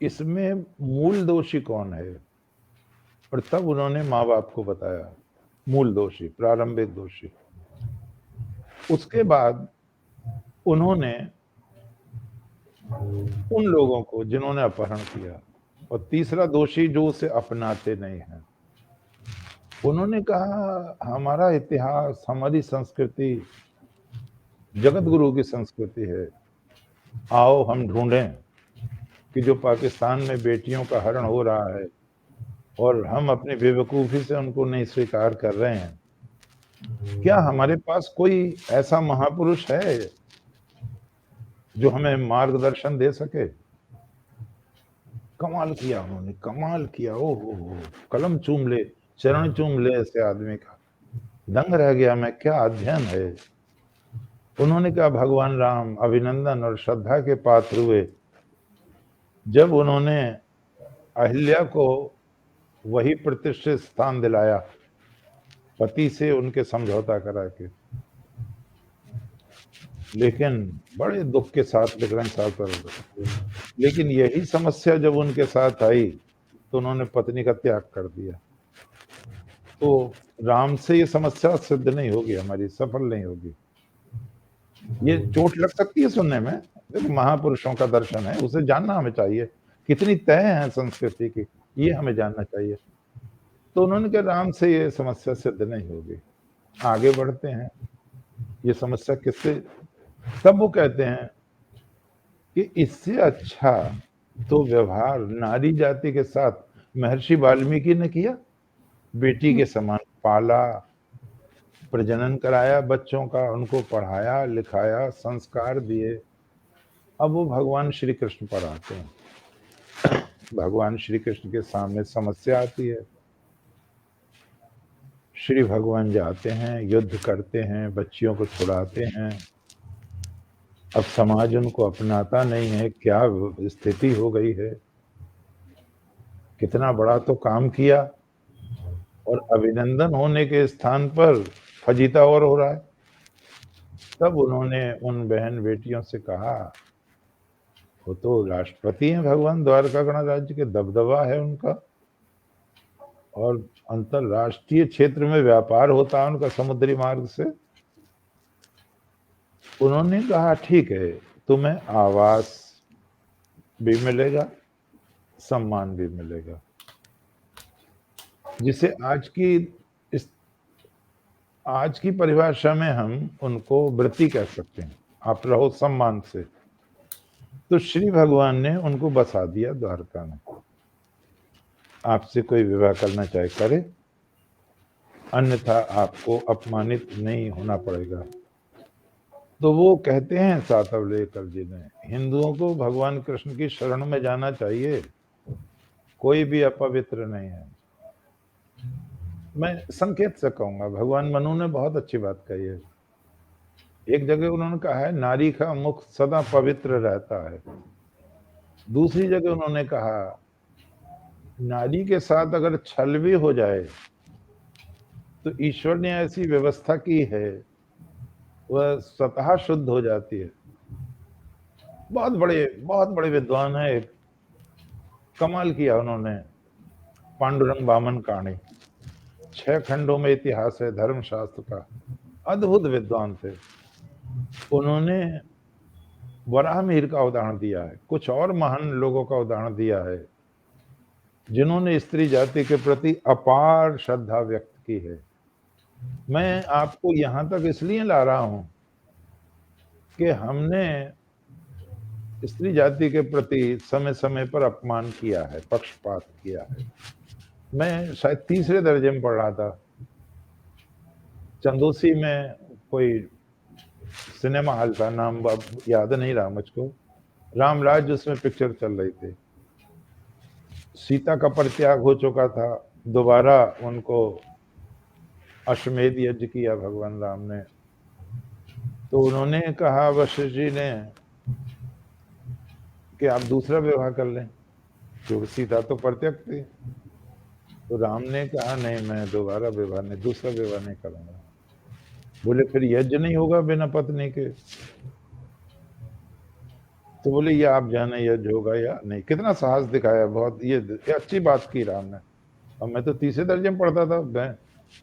इसमें मूल दोषी कौन है? और तब उन्होंने माँ बाप को बताया मूल दोषी, प्रारंभिक दोषी। उसके बाद उन्होंने उन लोगों को जिन्होंने अपहरण किया, और तीसरा दोषी जो उसे अपनाते नहीं हैं, उन्होंने कहा हमारा इतिहास, हमारी संस्कृति जगत गुरु की संस्कृति है, आओ हम ढूंढें कि जो पाकिस्तान में बेटियों का हरण हो रहा है और हम अपनी बेवकूफ़ी से उनको नहीं स्वीकार कर रहे हैं, क्या हमारे पास कोई ऐसा महापुरुष है जो हमें मार्गदर्शन दे सके? कमाल किया उन्होंने, कमाल किया, ओ हो, कलम चूम ले, चरण चूम ले ऐसे आदमी का, दंग रह गया मैं, क्या अध्ययन है। उन्होंने कहा भगवान राम अभिनंदन और श्रद्धा के पात्र हुए जब उन्होंने अहिल्या को वही प्रतिष्ठित स्थान दिलाया, पति से उनके समझौता करा के, लेकिन बड़े दुख के साथ लिख रहे हैं साथ। लेकिन यही समस्या जब उनके साथ आई तो उन्होंने पत्नी का त्याग कर दिया। तो राम से ये समस्या सिद्ध नहीं होगी, हमारी सफल नहीं होगी। ये चोट लग सकती है सुनने में, लेकिन महापुरुषों का दर्शन है, उसे जानना हमें चाहिए, कितनी तय है संस्कृति की, ये हमें जानना चाहिए। तो उन्होंने कहा राम से ये समस्या सिद्ध नहीं होगी। आगे बढ़ते हैं। ये समस्या किससे, तब वो कहते हैं कि इससे अच्छा तो व्यवहार नारी जाति के साथ महर्षि वाल्मीकि ने किया। बेटी के समान पाला, प्रजनन कराया बच्चों का, उनको पढ़ाया लिखाया, संस्कार दिए। अब वो भगवान श्री कृष्ण पर आते हैं। भगवान श्री कृष्ण के सामने समस्या आती है। श्री भगवान जाते हैं, युद्ध करते हैं, बच्चियों को छुड़ाते हैं। अब समाज उनको अपनाता नहीं है, क्या स्थिति हो गई है। कितना बड़ा तो काम किया और अभिनंदन होने के स्थान पर फजीता और हो रहा है। तब उन्होंने उन बहन बेटियों से कहा, वो तो राष्ट्रपति हैं भगवान, द्वारका गणराज्य के, दबदबा है उनका, और अंतरराष्ट्रीय क्षेत्र में व्यापार होता है उनका समुद्री मार्ग से। उन्होंने कहा ठीक है, तुम्हें आवास भी मिलेगा, सम्मान भी मिलेगा, जिसे आज की परिभाषा में हम उनको वृत्ति कह सकते हैं। आप रहो सम्मान से। तो श्री भगवान ने उनको बसा दिया द्वारका में। आपसे कोई विवाह करना चाहे करे, अन्यथा आपको अपमानित नहीं होना पड़ेगा। तो वो कहते हैं सातवलेकर जी ने, हिंदुओं को भगवान कृष्ण की शरण में जाना चाहिए, कोई भी अपवित्र नहीं है। मैं संकेत से कहूंगा, भगवान मनु ने बहुत अच्छी बात कही है। एक जगह उन्होंने कहा है नारी का मुख सदा पवित्र रहता है। दूसरी जगह उन्होंने कहा नारी के साथ अगर छल भी हो जाए तो ईश्वर ने ऐसी व्यवस्था की है, वह स्वतः शुद्ध हो जाती है। बहुत बड़े विद्वान है, कमाल किया उन्होंने। पांडुरंग बामन काणी, 6 खंडों में इतिहास है धर्मशास्त्र का, अद्भुत विद्वान थे। उन्होंने वराहमिहिर का उदाहरण दिया है, कुछ और महान लोगों का उदाहरण दिया है जिन्होंने स्त्री जाति के प्रति अपार श्रद्धा व्यक्त की है। मैं आपको यहां तक इसलिए ला रहा हूं कि हमने स्त्री जाति के प्रति समय समय पर अपमान किया है, पक्षपात किया है। मैं शायद तीसरे दर्जे में पढ़ रहा था, चंदोसी में कोई सिनेमा हॉल था, नाम याद नहीं रहा मुझको, रामराज उसमें पिक्चर चल रही थी। सीता का परित्याग हो चुका था, दोबारा उनको अश्वमेध यज्ञ किया भगवान राम ने। तो उन्होंने कहा वशिष्ठ जी ने कि आप दूसरा विवाह कर लें, क्योंकि सीता तो परित्यक्त थी। तो राम ने कहा नहीं, मैं दोबारा विवाह नहीं, दूसरा विवाह नहीं करूंगा। बोले फिर यज्ञ नहीं होगा बिना पत्नी के। तो बोले ये आप जाने यज्ञ होगा या नहीं। कितना साहस दिखाया, बहुत ये अच्छी बात की राम ने। और मैं तो तीसरे दर्जे में पढ़ता था, मैं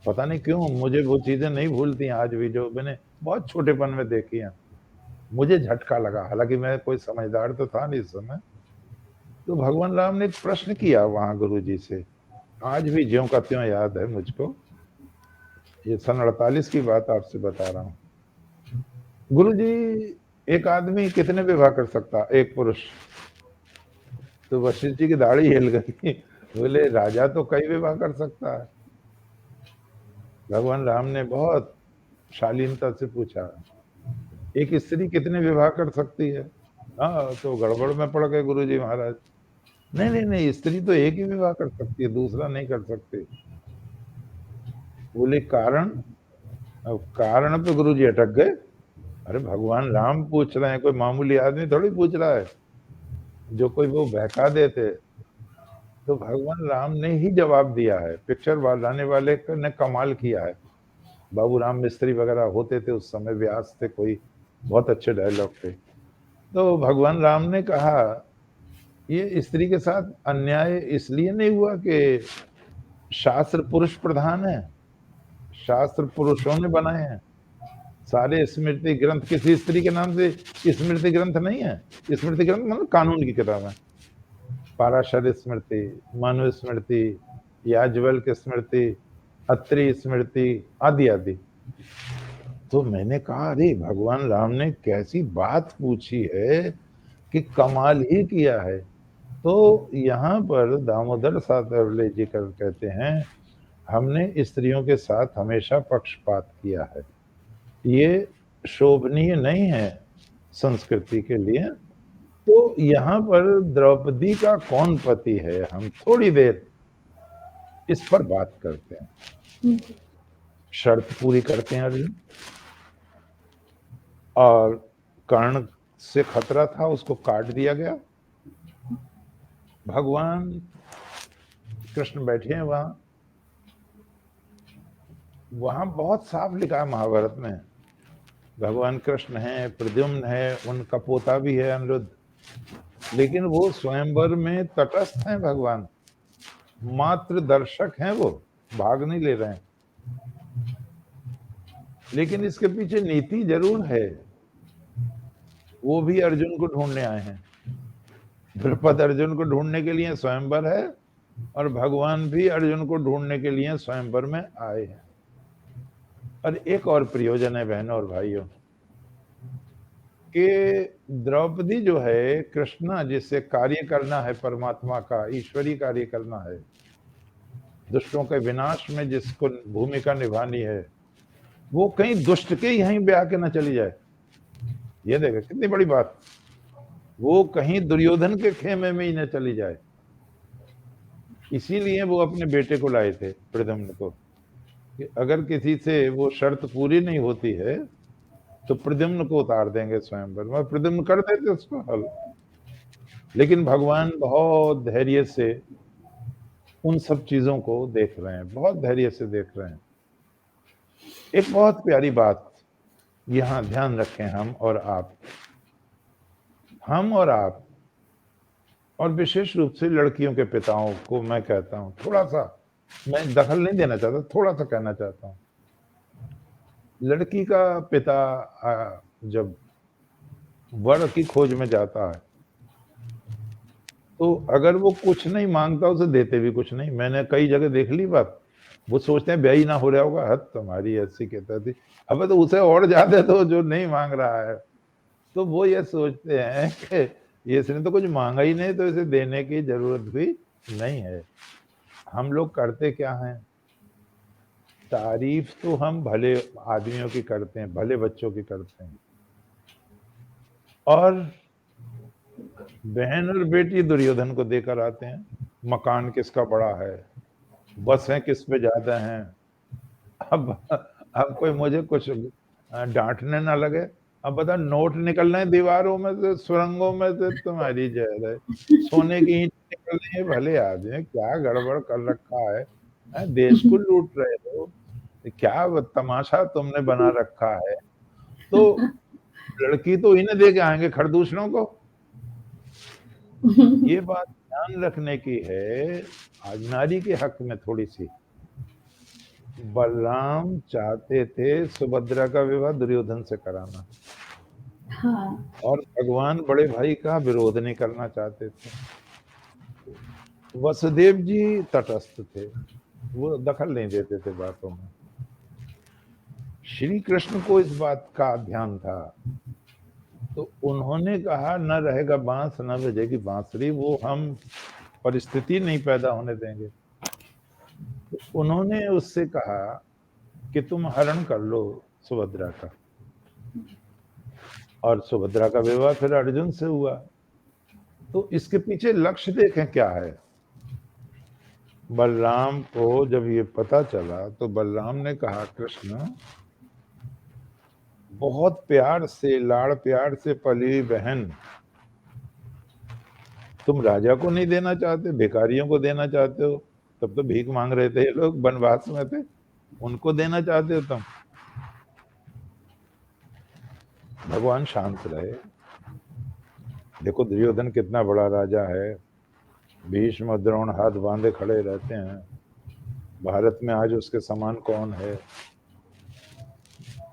पता नहीं क्यों मुझे वो चीजें नहीं भूलती आज भी जो मैंने बहुत छोटेपन में देखी हैं। मुझे झटका लगा, हालांकि मैं कोई समझदार तो था नहीं इस समय। तो भगवान राम ने एक प्रश्न किया वहां गुरु जी से, आज भी ज्यों का त्यों याद है मुझको। ये सन 48 की बात आपसे बता रहा हूँ। गुरु जी, एक आदमी कितने विवाह कर सकता, एक पुरुष? तो वशिष्ठ जी की दाढ़ी हिल गई। बोले राजा तो कई विवाह कर सकता है। भगवान राम ने बहुत शालीनता से पूछा, एक स्त्री कितने विवाह कर सकती है? हाँ, तो गड़बड़ में पड़ गए गुरु जी महाराज। नहीं नहीं नहीं, स्त्री तो एक ही विवाह कर सकती है, दूसरा नहीं कर सकती। बोले कारण? अब कारण पे गुरु जी अटक गए। अरे भगवान राम पूछ रहे हैं, कोई मामूली आदमी थोड़ी पूछ रहा है जो कोई वो बहका देते। तो भगवान राम ने ही जवाब दिया है। पिक्चर बनाने वाले ने कमाल किया है। बाबू राम मिस्त्री वगैरह होते थे उस समय, व्यास थे कोई, बहुत अच्छे डायलॉग थे। तो भगवान राम ने कहा ये स्त्री के साथ अन्याय इसलिए नहीं हुआ कि शास्त्र पुरुष प्रधान है, शास्त्र पुरुषों ने बनाए हैं। सारे स्मृति ग्रंथ किसी स्त्री के नाम से स्मृति ग्रंथ नहीं है। स्मृति ग्रंथ मतलब कानून की किताब है। पाराशर स्मृति, मनु स्मृति, याज्ञवल्क्य स्मृति, अत्रि स्मृति आदि आदि। तो मैंने कहा अरे भगवान राम ने कैसी बात पूछी है कि कमाल ही किया है। तो यहाँ पर दामोदर सातवले जी कहते हैं हमने स्त्रियों के साथ हमेशा पक्षपात किया है, ये शोभनीय नहीं है संस्कृति के लिए। तो यहाँ पर द्रौपदी का कौन पति है, हम थोड़ी देर इस पर बात करते हैं। शर्त पूरी करते हैं अर्जुन, और कर्ण से खतरा था, उसको काट दिया गया। भगवान कृष्ण बैठे हैं वहां बहुत साफ लिखा है महाभारत में, भगवान कृष्ण हैं, प्रद्युम्न है, उनका पोता भी है अनिरुद्ध, लेकिन वो स्वयंवर में तटस्थ हैं। भगवान मात्र दर्शक हैं, वो भाग नहीं ले रहे हैं। लेकिन इसके पीछे नीति जरूर है, वो भी अर्जुन को ढूंढने आए हैं। द्रुपद अर्जुन को ढूंढने के लिए स्वयंवर है, और भगवान भी अर्जुन को ढूंढने के लिए स्वयंवर में आए हैं। और एक और प्रयोजन है बहनों और भाइयों, कि द्रौपदी जो है, कृष्णा जिससे कार्य करना है परमात्मा का, ईश्वरी कार्य करना है, दुष्टों के विनाश में जिसको भूमिका निभानी है, वो कहीं दुष्ट के यहीं ब्याह के न चली जाए। ये देखो कितनी बड़ी बात, वो कहीं दुर्योधन के खेमे में ही न चली जाए। इसीलिए वो अपने बेटे को लाए थे, प्रद्युम्न को, कि अगर किसी से वो शर्त पूरी नहीं होती है तो प्रद्युम्न को उतार देंगे स्वयंवर में, प्रद्युम्न कर देते उसको हल। लेकिन भगवान बहुत धैर्य से उन सब चीजों को देख रहे हैं, बहुत धैर्य से देख रहे हैं। एक बहुत प्यारी बात यहां ध्यान रखें, हम और आप, और विशेष रूप से लड़कियों के पिताओं को मैं कहता हूं, थोड़ा सा, मैं दखल नहीं देना चाहता, थोड़ा सा कहना चाहता हूं। लड़की का पिता जब वर की खोज में जाता है, तो अगर वो कुछ नहीं मांगता, उसे देते भी कुछ नहीं। मैंने कई जगह देख ली बात, वो सोचते हैं ब्याही ना हो रहा होगा, हद तुम्हारी ऐसी कहता थी, अब तो उसे और ज्यादा दो जो नहीं मांग रहा है। तो वो ये सोचते हैं कि ये इसने तो कुछ मांगा ही नहीं, तो इसे देने की जरूरत भी नहीं है। हम लोग करते क्या हैं, तारीफ तो हम भले आदमियों की करते हैं, भले बच्चों की करते हैं, और बहन और बेटी दुर्योधन को देकर आते हैं, मकान किसका बड़ा है, बस है किस पे ज्यादा है। अब कोई मुझे कुछ डांटने ना लगे, अब बता, नोट निकलना है दीवारों में से, सुरंगों में से, तुम्हारी जय है, सोने की ईंट निकलनी है, भले आदमी क्या गड़बड़ कर रखा है, देश को लूट रहे हो, क्या तमाशा तुमने बना रखा है। तो लड़की तो इन्हें दे के आएंगे खरदूसरों को। ये बात ध्यान रखने की है आज नारी के हक में थोड़ी सी। बलराम चाहते थे सुभद्रा का विवाह दुर्योधन से कराना, हाँ। और भगवान बड़े भाई का विरोध नहीं करना चाहते थे। वसुदेव जी तटस्थ थे, वो दखल नहीं देते थे बातों में। श्री कृष्ण को इस बात का ध्यान था, तो उन्होंने कहा न रहेगा बांस न बजेगी बांसुरी, वो हम परिस्थिति नहीं पैदा होने देंगे। तो उन्होंने उससे कहा कि तुम हरण कर लो सुभद्रा का, और सुभद्रा का विवाह फिर अर्जुन से हुआ। तो इसके पीछे लक्ष्य देखें क्या है। बलराम को जब ये पता चला, तो बलराम ने कहा कृष्ण, बहुत प्यार से, लाड़ प्यार से पली हुई बहन तुम राजा को नहीं देना चाहते, भिखारियों को देना चाहते हो। तब तो भीख मांग रहे थे ये लोग, वनवास में थे, उनको देना चाहते हो तुम। भगवान शांत रहे। देखो दुर्योधन कितना बड़ा राजा है, भीष्म द्रोण हाथ बांधे खड़े रहते हैं, भारत में आज उसके समान कौन है।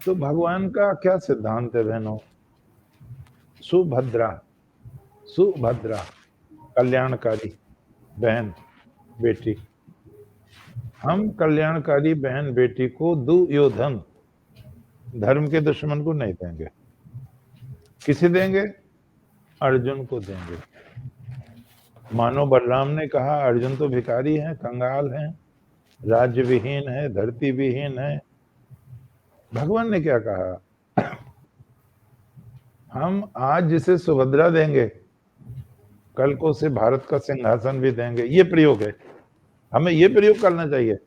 तो भगवान का क्या सिद्धांत है बहनों, सुभद्रा, सुभद्रा कल्याणकारी बहन बेटी। हम कल्याणकारी बहन बेटी को दुर्योधन धर्म के दुश्मन को नहीं देंगे। किसे देंगे? अर्जुन को देंगे। मानो बलराम ने कहा अर्जुन तो भिखारी हैं, कंगाल हैं, राज्य विहीन है, धरती विहीन है। भगवान ने क्या कहा? हम आज जिसे सुभद्रा देंगे, कल को उसे भारत का सिंहासन भी देंगे। ये प्रयोग है, हमें ये प्रयोग करना चाहिए।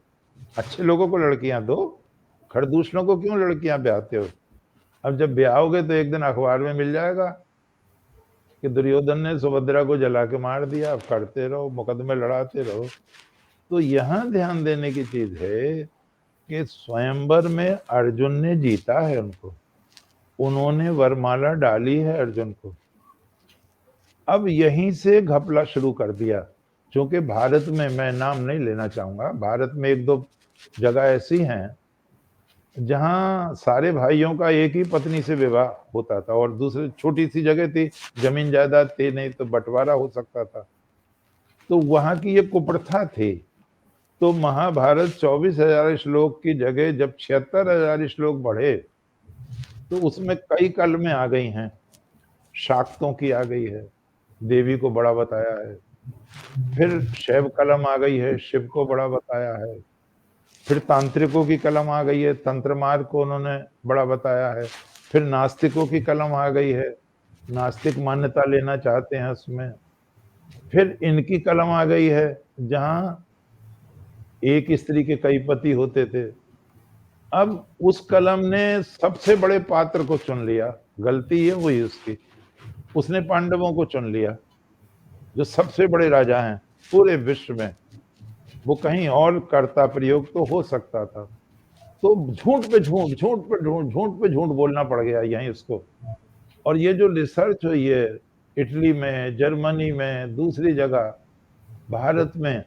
अच्छे लोगों को लड़कियां दो, खरदूसलों को क्यों लड़कियां ब्याहते हो? अब जब ब्याहोगे तो एक दिन अखबार में मिल जाएगा कि दुर्योधन ने सुभद्रा को जला के मार दिया। अब करते रहो, मुकदमे लड़ाते रहो। तो यहाँ ध्यान देने की चीज है कि स्वयंवर में अर्जुन ने जीता है उनको, उन्होंने वरमाला डाली है अर्जुन को। अब यहीं से घपला शुरू कर दिया, क्योंकि भारत में, मैं नाम नहीं लेना चाहूंगा, भारत में एक दो जगह ऐसी हैं जहां सारे भाइयों का एक ही पत्नी से विवाह होता था, और दूसरी छोटी सी जगह थी, जमीन जायदाद थी नहीं, तो बंटवारा हो सकता था। तो वहां की ये कुप्रथा थी। तो महाभारत 24,000 श्लोक की जगह जब 76,000 श्लोक बढ़े, तो उसमें कई कलमें आ गई हैं। शाक्तों की आ गई है, देवी को बड़ा बताया है। फिर शैव कलम आ गई है, शिव को बड़ा बताया है। फिर तांत्रिकों की कलम आ गई है, तंत्र मार्ग को उन्होंने बड़ा बताया है। फिर नास्तिकों की कलम आ गई है, नास्तिक मान्यता लेना चाहते हैं उसमें। फिर इनकी कलम आ गई है जहां एक स्त्री के कई पति होते थे। अब उस कलम ने सबसे बड़े पात्र को चुन लिया, गलती ये हुई उसकी, उसने पांडवों को चुन लिया जो सबसे बड़े राजा हैं पूरे विश्व में। वो कहीं और करता प्रयोग तो हो सकता था। तो झूठ पे झूठ, झूठ पे झूठ, झूठ पे झूठ बोलना पड़ गया यहीं उसको। और ये जो रिसर्च हुई है इटली में, जर्मनी में, दूसरी जगह, भारत में,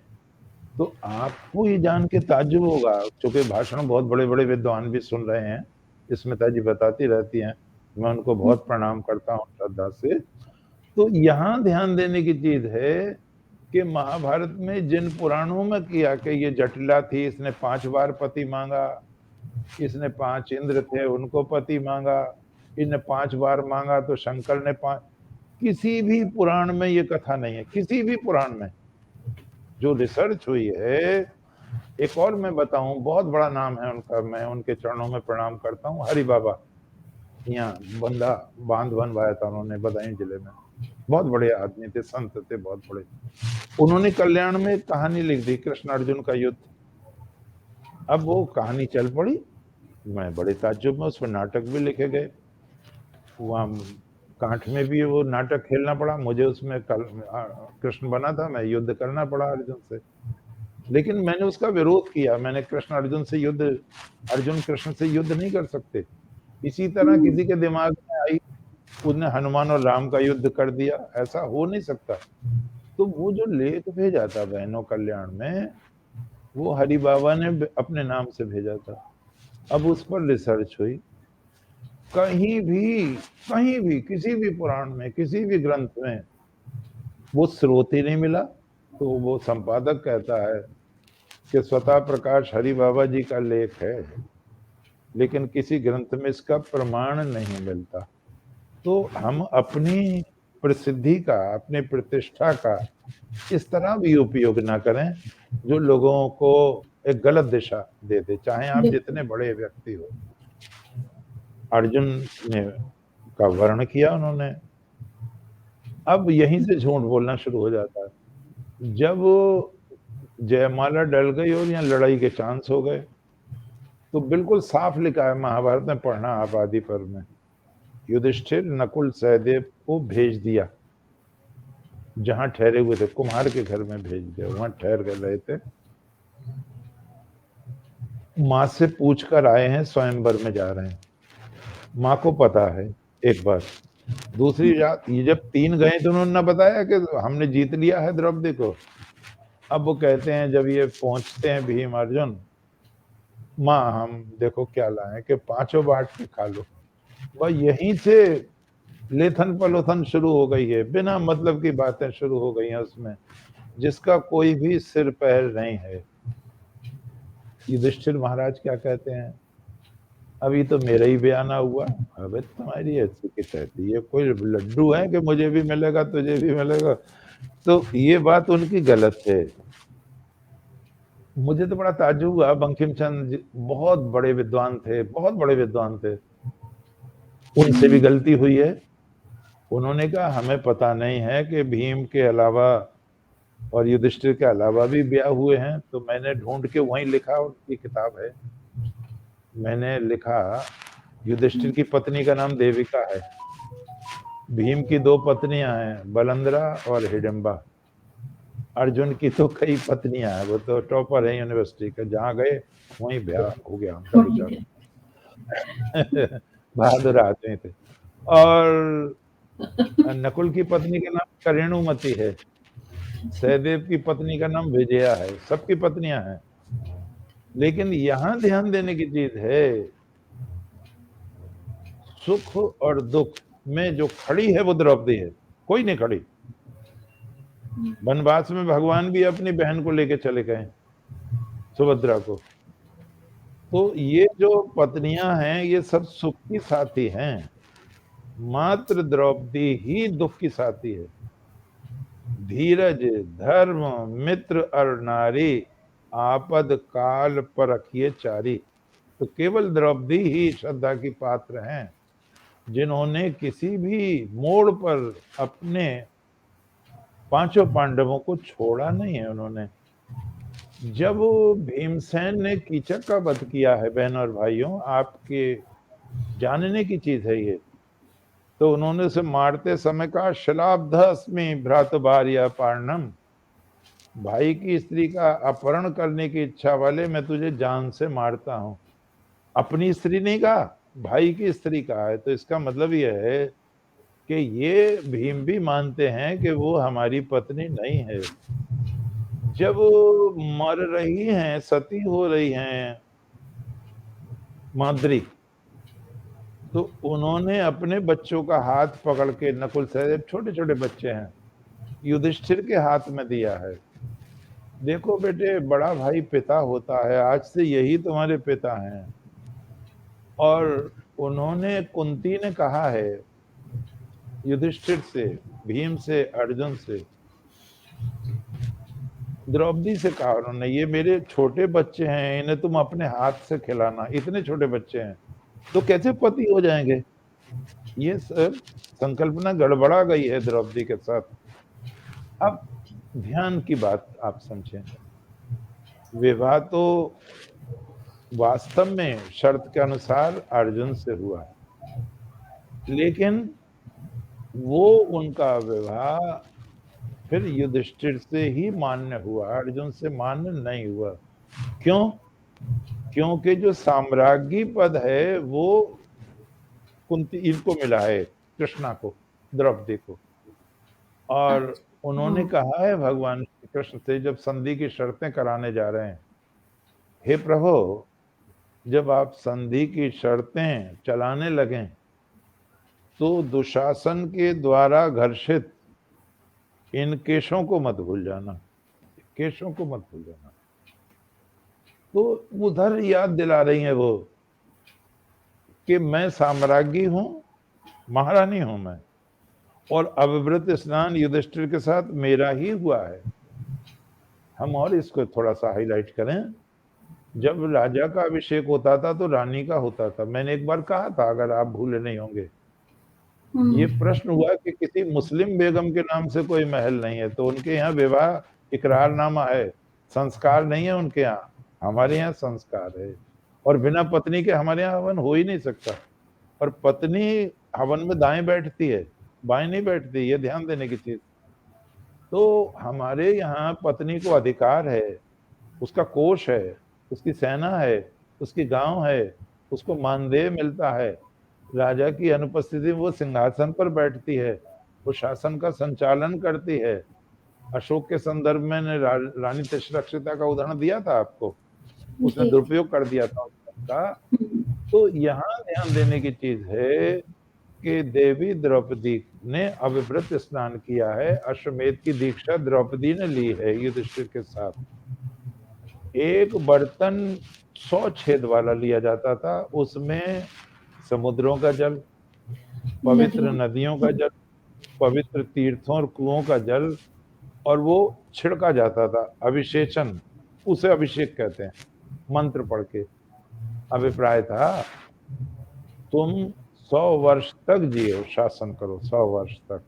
तो आपको ये जान के ताज्जुब होगा, क्योंकि भाषण बहुत बड़े बड़े विद्वान भी सुन रहे हैं, स्मिता जी बताती रहती हैं, मैं उनको बहुत प्रणाम करता हूँ श्रद्धा से। तो यहाँ ध्यान देने की चीज है कि महाभारत में जिन पुराणों में किया कि ये जटिला थी, इसने 5 बार पति मांगा, इसने 5 इंद्र थे उनको पति मांगा, इन्हें 5 बार मांगा तो शंकर ने 5, किसी भी पुराण में ये कथा नहीं है, किसी भी पुराण में जो रिसर्च हुई है। एक और मैं बताऊं, बहुत बड़ा नाम है उनका, मैं उनके चरणों में प्रणाम करता हूँ, हरि बाबा। यहाँ बंदा बांध बनवाया था उन्होंने बदायूं जिले में, बहुत बड़े आदमी थे, संत थे बहुत बड़े। उन्होंने कल्याण में एक कहानी लिख दी, कृष्ण अर्जुन का युद्ध। अब वो कहानी चल पड़ी, मैं बड़े ताज्जुब में, उसमें नाटक भी लिखे गए, वहाँ कांठ में भी वो नाटक खेलना पड़ा मुझे, उसमें कृष्ण बना था, मैं युद्ध करना पड़ा अर्जुन से। लेकिन मैंने उसका विरोध किया, मैंने कृष्ण अर्जुन से युद्ध, अर्जुन कृष्ण से युद्ध नहीं कर सकते। इसी तरह किसी के दिमाग में आई, उसने हनुमान और राम का युद्ध कर दिया, ऐसा हो नहीं सकता। तो वो जो लेख भेजा था बहनों कल्याण में, वो हरि बाबा ने अपने नाम से भेजा था। अब उस पर रिसर्च हुई, कहीं भी किसी भी पुराण में, किसी भी ग्रंथ में वो स्रोत ही नहीं मिला। तो वो संपादक कहता है कि स्वतः प्रकाश हरि बाबा जी का लेख है, लेकिन किसी ग्रंथ में इसका प्रमाण नहीं मिलता। तो हम अपनी प्रसिद्धि का, अपनी प्रतिष्ठा का इस तरह भी उपयोग ना करें जो लोगों को एक गलत दिशा दे दे, चाहे आप जितने बड़े व्यक्ति हो। अर्जुन ने का वर्ण किया उन्होंने, अब यहीं से झूठ बोलना शुरू हो जाता है। जब जयमाला डल गई और यहाँ लड़ाई के चांस हो गए, तो बिल्कुल साफ लिखा है महाभारत में, पढ़ना आप आदि पर्व में, युधिष्ठिर नकुल सहदेव को भेज दिया जहां ठहरे हुए थे, कुम्हार के घर में भेज दिया, वहां ठहर कर रहे थे। माँ से पूछ कर आए हैं, स्वयंवर में जा रहे हैं, माँ को पता है एक बार। दूसरी रात ये जब 3 गए तो उन्होंने ना बताया कि हमने जीत लिया है द्रौपदी को। अब वो कहते हैं जब ये पहुंचते हैं भीम अर्जुन, माँ हम देखो क्या लाए कि 5 बांट के खा लो। वह यहीं से लेथन पलोथन शुरू हो गई है, बिना मतलब की बातें शुरू हो गई हैं उसमें, जिसका कोई भी सिर पैर नहीं है। युधिष्ठिर महाराज क्या कहते हैं अभी तो मेरा ही बयाना हुआ, अबे तुम्हारी ऐसी की तैसी, ये कोई लड्डू है कि मुझे भी मिलेगा तुझे भी मिलेगा। तो ये बात उनकी गलत है। मुझे तो बड़ा ताज्जुब हुआ, बंकिम चंद्र जी बहुत बड़े विद्वान थे, बहुत बड़े विद्वान थे, उनसे भी गलती हुई है। उन्होंने कहा हमें पता नहीं है कि भीम के अलावा और युधिष्ठिर के अलावा भी ब्याह हुए हैं, तो मैंने ढूंढ के वहीं लिखा, उनकी किताब है, मैंने लिखा युधिष्ठिर की पत्नी का नाम देविका है, भीम की 2 पत्नियां हैं, बलंद्रा और हिडिंबा। अर्जुन की तो कई पत्नियां हैं, वो तो टॉपर है यूनिवर्सिटी का, जहाँ गए वहीं ब्याह हो गया उनका बेचारा। बहादुर आदमी थे। और नकुल की पत्नी का नाम करेणुमति है, सहदेव की पत्नी का नाम विजया है, सबकी पत्नियां हैं। लेकिन यहां ध्यान देने की चीज है, सुख और दुख में जो खड़ी है वो द्रौपदी है, कोई नहीं खड़ी। वनवास में भगवान भी अपनी बहन को लेके चले गए, सुभद्रा को। तो ये जो पत्नियां हैं ये सब सुख की साथी हैं, मात्र द्रौपदी ही दुख की साथी है। धीरज, धर्म, मित्र और नारी, आपद काल परखिए चारी। तो केवल द्रौपदी ही श्रद्धा की पात्र हैं, जिन्होंने किसी भी मोड़ पर अपने 5 पांडवों को छोड़ा नहीं है। उन्होंने जब भीमसेन ने कीचक का वध किया है, बहन और भाइयों, आपके जानने की चीज है ये, तो उन्होंने उसे मारते समय कहा शलाब्धस्मि भ्रातृभार्या पार्णम, भाई की स्त्री का अपहरण करने की इच्छा वाले मैं तुझे जान से मारता हूं। अपनी स्त्री नहीं कहा, भाई की स्त्री कहा है। तो इसका मतलब यह है कि ये भीम भी मानते हैं कि वो हमारी पत्नी नहीं है। जब मर रही हैं, सती हो रही हैं माद्री, तो उन्होंने अपने बच्चों का हाथ पकड़ के, नकुल सहदेव छोटे छोटे बच्चे हैं, युधिष्ठिर के हाथ में दिया है। देखो बेटे, बड़ा भाई पिता होता है, आज से यही तुम्हारे पिता हैं। और उन्होंने, कुंती ने कहा है युधिष्ठिर से, भीम से, अर्जुन से, द्रौपदी से कहा उन्होंने, ये मेरे छोटे बच्चे हैं, इन्हें तुम अपने हाथ से खिलाना, इतने छोटे बच्चे हैं तो कैसे पति हो जाएंगे। ये सब संकल्पना गड़बड़ा गई है द्रौपदी के साथ। अब ध्यान की बात आप समझें, विवाह तो वास्तव में शर्त के अनुसार अर्जुन से हुआ, लेकिन वो उनका विवाह फिर युधिष्ठिर से ही मान्य हुआ, अर्जुन से मान्य नहीं हुआ। क्यों? क्योंकि जो साम्राज्ञी पद है वो कुंती इनको मिला है, कृष्णा को, द्रौपदी को। और उन्होंने कहा है भगवान कृष्ण से, जब संधि की शर्तें कराने जा रहे हैं, हे प्रभु, जब आप संधि की शर्तें चलाने लगें तो दुशासन के द्वारा घर्षित इन केशों को मत भूल जाना, केशों को मत भूल जाना। तो उधर याद दिला रही है वो कि मैं साम्राज्ञी हूं, महारानी हूं मैं, और अविव्रत स्नान युधिष्ठिर के साथ मेरा ही हुआ है। हम और इसको थोड़ा सा हाईलाइट करें, जब राजा का अभिषेक होता था तो रानी का होता था। मैंने एक बार कहा था, अगर आप भूले नहीं होंगे, ये प्रश्न हुआ कि किसी मुस्लिम बेगम के नाम से कोई महल नहीं है, तो उनके यहाँ विवाह इकरारनामा है, संस्कार नहीं है उनके यहाँ, हमारे यहाँ संस्कार है। और बिना पत्नी के हमारे यहाँ हवन हो ही नहीं सकता। और पत्नी हवन में दाएं बैठती है, बाएं नहीं बैठती, ये ध्यान देने की चीज। तो हमारे यहाँ पत्नी को अधिकार है, उसका कोष है, उसकी सेना है, उसकी गांव है, उसको मानदेय मिलता है, राजा की अनुपस्थिति में वो सिंहासन पर बैठती है, वो शासन का संचालन करती है। अशोक के संदर्भ में रानी तक्षशिला का उदाहरण दिया था आपको, उसने दुरुपयोग कर दिया था उसका। तो यहाँ ध्यान देने की चीज है कि देवी द्रौपदी ने अविव्रत स्नान किया है, अश्वमेध की दीक्षा द्रौपदी ने ली है युधिष्ठिर के साथ। एक बर्तन 100 छेद वाला लिया जाता था, उसमें समुद्रों का जल, पवित्र नदियों का जल, पवित्र तीर्थों और कुओं का जल, और वो छिड़का जाता था, अभिषेचन, उसे अभिषेक कहते हैं, मंत्र पढ़ के। अभिप्राय था तुम 100 वर्ष तक जियो, शासन करो 100 वर्ष तक,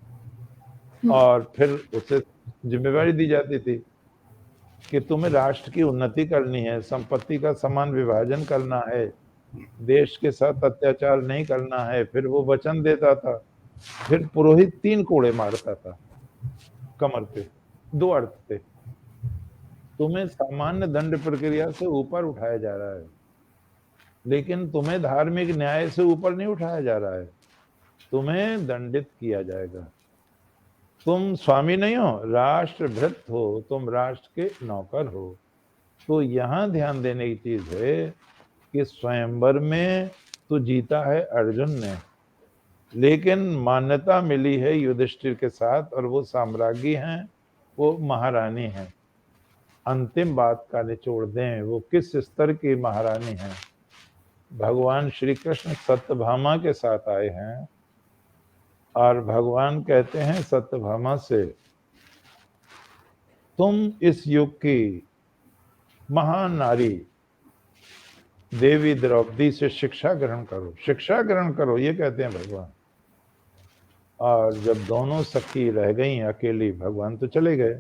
और फिर उसे जिम्मेवारी दी जाती थी कि तुम्हें राष्ट्र की उन्नति करनी है, संपत्ति का समान विभाजन करना है, देश के साथ अत्याचार नहीं करना है। फिर वो वचन देता था, फिर पुरोहित 3 कोड़े मारता था कमर पे। 2 अर्थ थे, तुम्हें सामान्य दंड प्रक्रिया से ऊपर उठाया जा रहा है, लेकिन तुम्हें धार्मिक न्याय से ऊपर नहीं उठाया जा रहा है, तुम्हें दंडित किया जाएगा। तुम स्वामी नहीं हो, राष्ट्रभृत हो, तुम राष्ट्र के नौकर हो। तो यहाँ ध्यान देने की चीज है कि स्वयंवर में तो जीता है अर्जुन ने, लेकिन मान्यता मिली है युधिष्ठिर के साथ, और वो साम्राज्ञी हैं, वो महारानी हैं। अंतिम बात का निचोड़ दें, वो किस स्तर की महारानी हैं। भगवान श्री कृष्ण सत्यभामा के साथ आए हैं, और भगवान कहते हैं सत्यभामा से, तुम इस युग की महान नारी देवी द्रौपदी से शिक्षा ग्रहण करो, शिक्षा ग्रहण करो, ये कहते हैं भगवान। और जब दोनों सखी रह गई अकेली, भगवान तो चले गए,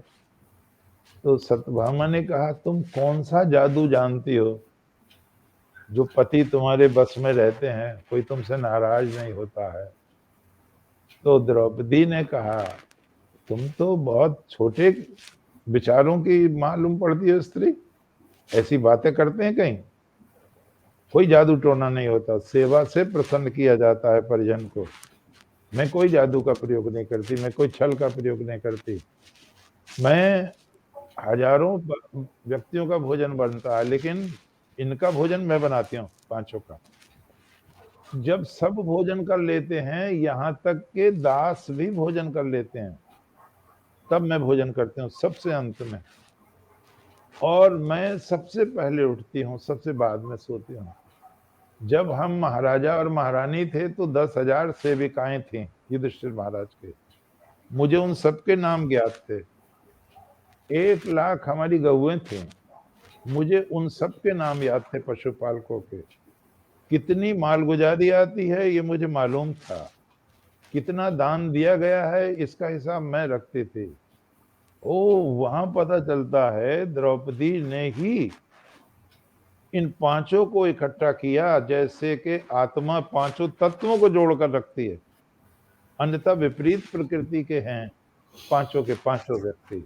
तो सत्यभामा ने कहा, तुम कौन सा जादू जानती हो जो पति तुम्हारे बस में रहते हैं, कोई तुमसे नाराज नहीं होता है। तो द्रौपदी ने कहा, तुम तो बहुत छोटे विचारों की मालूम पड़ती है स्त्री, ऐसी बातें करते हैं कहीं, कोई जादू टोना नहीं होता, सेवा से प्रसन्न किया जाता है परिजन को। मैं कोई जादू का प्रयोग नहीं करती, मैं कोई छल का प्रयोग नहीं करती, मैं हजारों व्यक्तियों का भोजन बनता है, लेकिन इनका भोजन मैं बनाती हूँ, 5 का। जब सब भोजन कर लेते हैं, यहाँ तक के दास भी भोजन कर लेते हैं, तब मैं भोजन करती हूँ सबसे अंत में, और मैं सबसे पहले उठती हूँ, सबसे बाद में सोती हूँ। जब हम महाराजा और महारानी थे तो 10,000 सेविकाएं थीं युधिष्ठिर महाराज के, मुझे उन सबके नाम ज्ञात थे। 1 लाख हमारी गौएं थीं, मुझे उन सबके नाम याद थे पशुपालकों के। कितनी मालगुजारी आती है ये मुझे मालूम था, कितना दान दिया गया है इसका हिसाब मैं रखती थी। ओ, वहां पता चलता है द्रौपदी ने ही इन 5 को इकट्ठा किया, जैसे कि आत्मा 5 तत्वों को जोड़कर रखती है, अन्यथा विपरीत प्रकृति के हैं 5 के 5 व्यक्ति।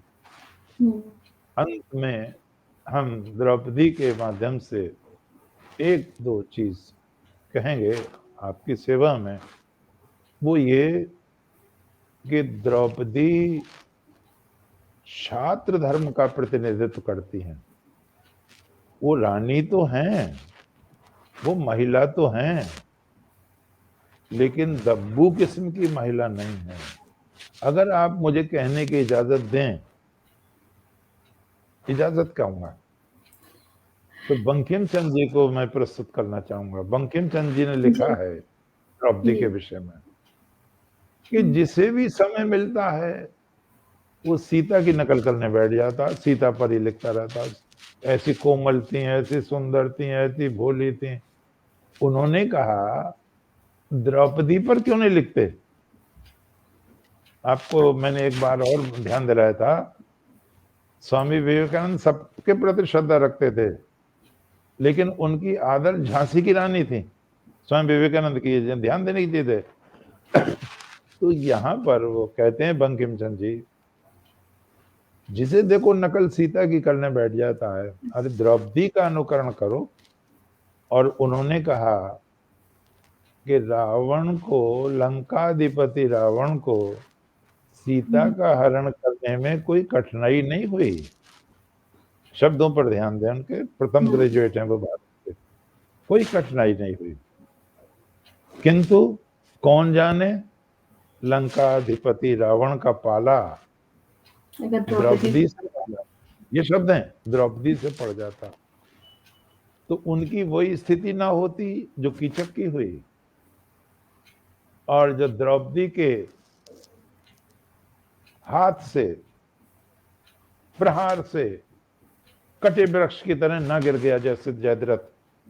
अंत में हम द्रौपदी के माध्यम से 1-2 चीज कहेंगे आपकी सेवा में, वो ये कि द्रौपदी छात्र धर्म का प्रतिनिधित्व करती हैं। वो रानी तो हैं, वो महिला तो हैं, लेकिन दब्बू किस्म की महिला नहीं है। अगर आप मुझे कहने की इजाजत दें, इजाजत कहूंगा, तो बंकिम चंद्र जी को मैं प्रस्तुत करना चाहूंगा। बंकिम चंद्र जी ने लिखा है द्रौपदी के विषय में कि जिसे भी समय मिलता है वो सीता की नकल करने बैठ जाता, सीता पर ही लिखता रहता, ऐसी कोमल थी, ऐसी सुंदर थी, ऐसी भोली थी। उन्होंने कहा द्रौपदी पर क्यों नहीं लिखते। आपको मैंने एक बार और ध्यान दिलाया था, स्वामी विवेकानंद सबके प्रति श्रद्धा रखते थे, लेकिन उनकी आदर झांसी की रानी थी, स्वामी विवेकानंद की, ध्यान देने की चीज है। तो यहाँ पर वो कहते हैं बंकिम चंद्र जी, जिसे देखो नकल सीता की करने बैठ जाता है, अरे द्रौपदी का अनुकरण करो। और उन्होंने कहा कि रावण को, लंकाधिपति रावण को सीता का हरण करने में कोई कठिनाई नहीं हुई। शब्दों पर ध्यान दें, उनके प्रथम ग्रेजुएट हैं वो बात के, कोई कठिनाई नहीं हुई। किंतु कौन जाने लंकाधिपति रावण का पाला द्रौपदी से पाला। ये शब्द हैं, द्रौपदी से पड़ जाता तो उनकी वही स्थिति ना होती जो कीचक की हुई। और जो द्रौपदी के हाथ से प्रहार से कटे वृक्ष की तरह ना गिर गया जैसे जयद्रथ,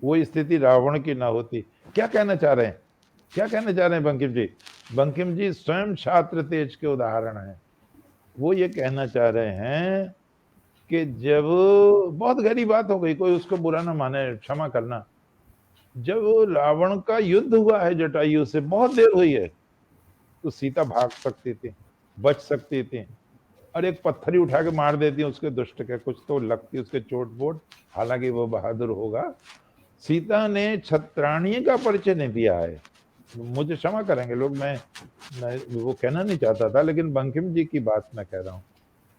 वो स्थिति रावण की ना होती। क्या कहना चाह रहे हैं, क्या कहना चाह रहे हैं बंकिम जी? बंकिम जी स्वयं छात्र तेज के उदाहरण हैं। वो ये कहना चाह रहे हैं कि जब, बहुत गहरी बात हो गई, कोई उसको बुरा ना माने, क्षमा करना, जब रावण का युद्ध हुआ है जटायु से, बहुत देर हुई है, तो सीता भाग सकती थी, बच सकती थी, और एक पत्थर ही उठा के मार देती उसके दुष्ट के, कुछ तो लगती उसके चोट वोट, हालांकि वो बहादुर होगा। सीता ने छत्राणी का परिचय नहीं दिया है। मुझे क्षमा करेंगे लोग, मैं वो कहना नहीं चाहता था, लेकिन बंकिम जी की बात मैं कह रहा हूं।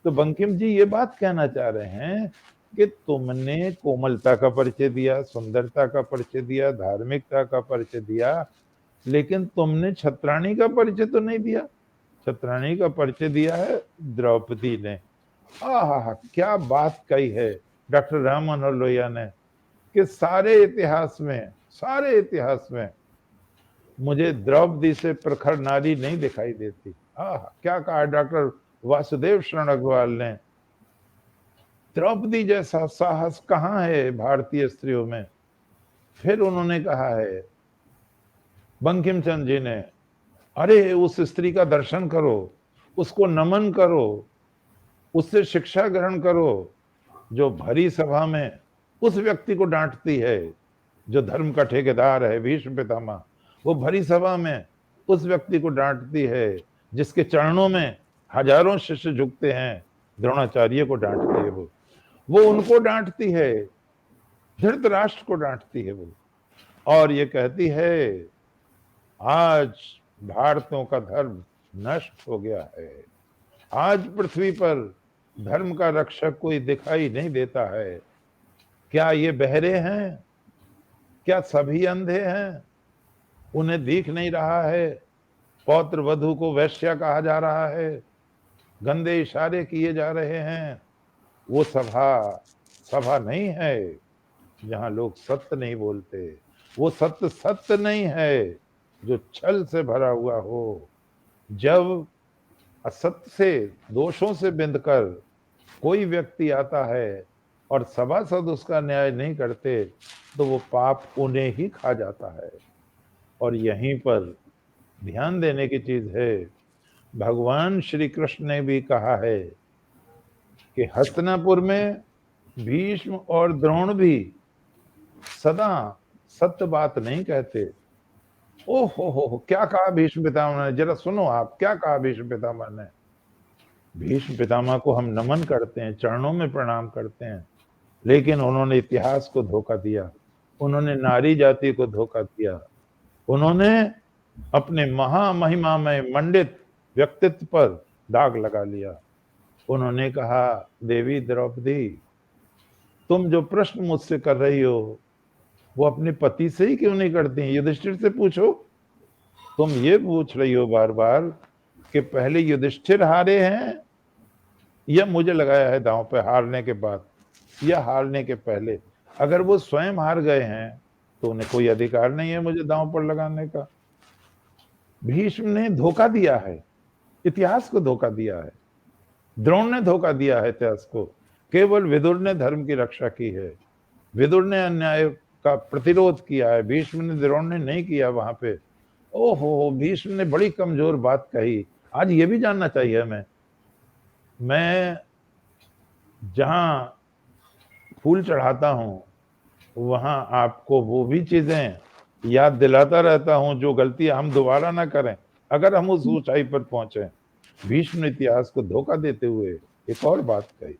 तो बंकिम जी ये बात कहना चाह रहे हैं कि तुमने कोमलता का परिचय दिया, सुंदरता का परिचय दिया, धार्मिकता का परिचय दिया, लेकिन तुमने छत्राणी का परिचय तो नहीं दिया। छत्राणी का परिचय दिया है द्रौपदी ने। आहा, क्या बात कही है डॉक्टर राम मनोहर लोहिया ने, कि सारे इतिहास में मुझे द्रौपदी से प्रखर नारी नहीं दिखाई देती। आहा, क्या कहा डॉक्टर वासुदेव शरण अग्रवाल ने, द्रौपदी जैसा साहस कहाँ है भारतीय स्त्रियों में। फिर उन्होंने कहा है बंकिम चंद्र जी ने, अरे उस स्त्री का दर्शन करो, उसको नमन करो, उससे शिक्षा ग्रहण करो, जो भरी सभा में उस व्यक्ति को डांटती है जो धर्म का ठेकेदार है, भीष्म पितामह, वो भरी सभा में उस व्यक्ति को डांटती है जिसके चरणों में हजारों शिष्य झुकते हैं, द्रोणाचार्य को डांटती है वो उनको डांटती है, धृतराष्ट्र को डांटती है वो, और ये कहती है आज भारतों का धर्म नष्ट हो गया है, आज पृथ्वी पर धर्म का रक्षक कोई दिखाई नहीं देता है। क्या ये बहरे हैं? क्या सभी अंधे हैं? उन्हें दिख नहीं रहा है? पौत्र वधु को वैश्या कहा जा रहा है, गंदे इशारे किए जा रहे हैं। वो सभा नहीं है जहां लोग सत्य नहीं बोलते। वो सत्य नहीं है जो छल से भरा हुआ हो। जब असत्य से, दोषों से बिंदकर कोई व्यक्ति आता है और सभासद उसका न्याय नहीं करते, तो वो पाप उन्हें ही खा जाता है। और यहीं पर ध्यान देने की चीज है, भगवान श्री कृष्ण ने भी कहा है कि हस्तिनापुर में भीष्म और द्रोण भी सदा सत्य बात नहीं कहते। ओहो, क्या कहा भीष्म पितामह ने, जरा सुनो आप, क्या कहा भीष्म पितामह ने। भीष्म पितामह को हम नमन करते हैं, चरणों में प्रणाम करते हैं, लेकिन उन्होंने इतिहास को धोखा दिया, उन्होंने नारी जाति को धोखा दिया, उन्होंने अपने महामहिमा में मंडित व्यक्तित्व पर दाग लगा लिया। उन्होंने कहा, देवी द्रौपदी, तुम जो प्रश्न मुझसे कर रही हो वो अपने पति से ही क्यों नहीं करती हैं? युधिष्ठिर से पूछो। तुम ये पूछ रही हो बार बार कि पहले युधिष्ठिर हारे हैं या मुझे लगाया है दांव पे हारने के बाद, या हारने के पहले। अगर वो स्वयं हार गए हैं तो उन्हें कोई अधिकार नहीं है मुझे दांव पर लगाने का। भीष्म ने धोखा दिया है, इतिहास को धोखा दिया है, द्रोण ने धोखा दिया है इतिहास को। केवल विदुर ने धर्म की रक्षा की है, विदुर ने अन्याय का प्रतिरोध किया है, भीष्म ने, द्रोण ने नहीं किया वहां पे। ओहो, भीष्म ने बड़ी कमजोर बात कही। आज ये भी जानना चाहिए हमें। मैं जहां फूल चढ़ाता हूं वहां आपको वो भी चीजें याद दिलाता रहता हूं जो गलतियां हम दोबारा ना करें, अगर हम उस ऊंचाई पर पहुंचे। भीष्म ने इतिहास को धोखा देते हुए एक और बात कही,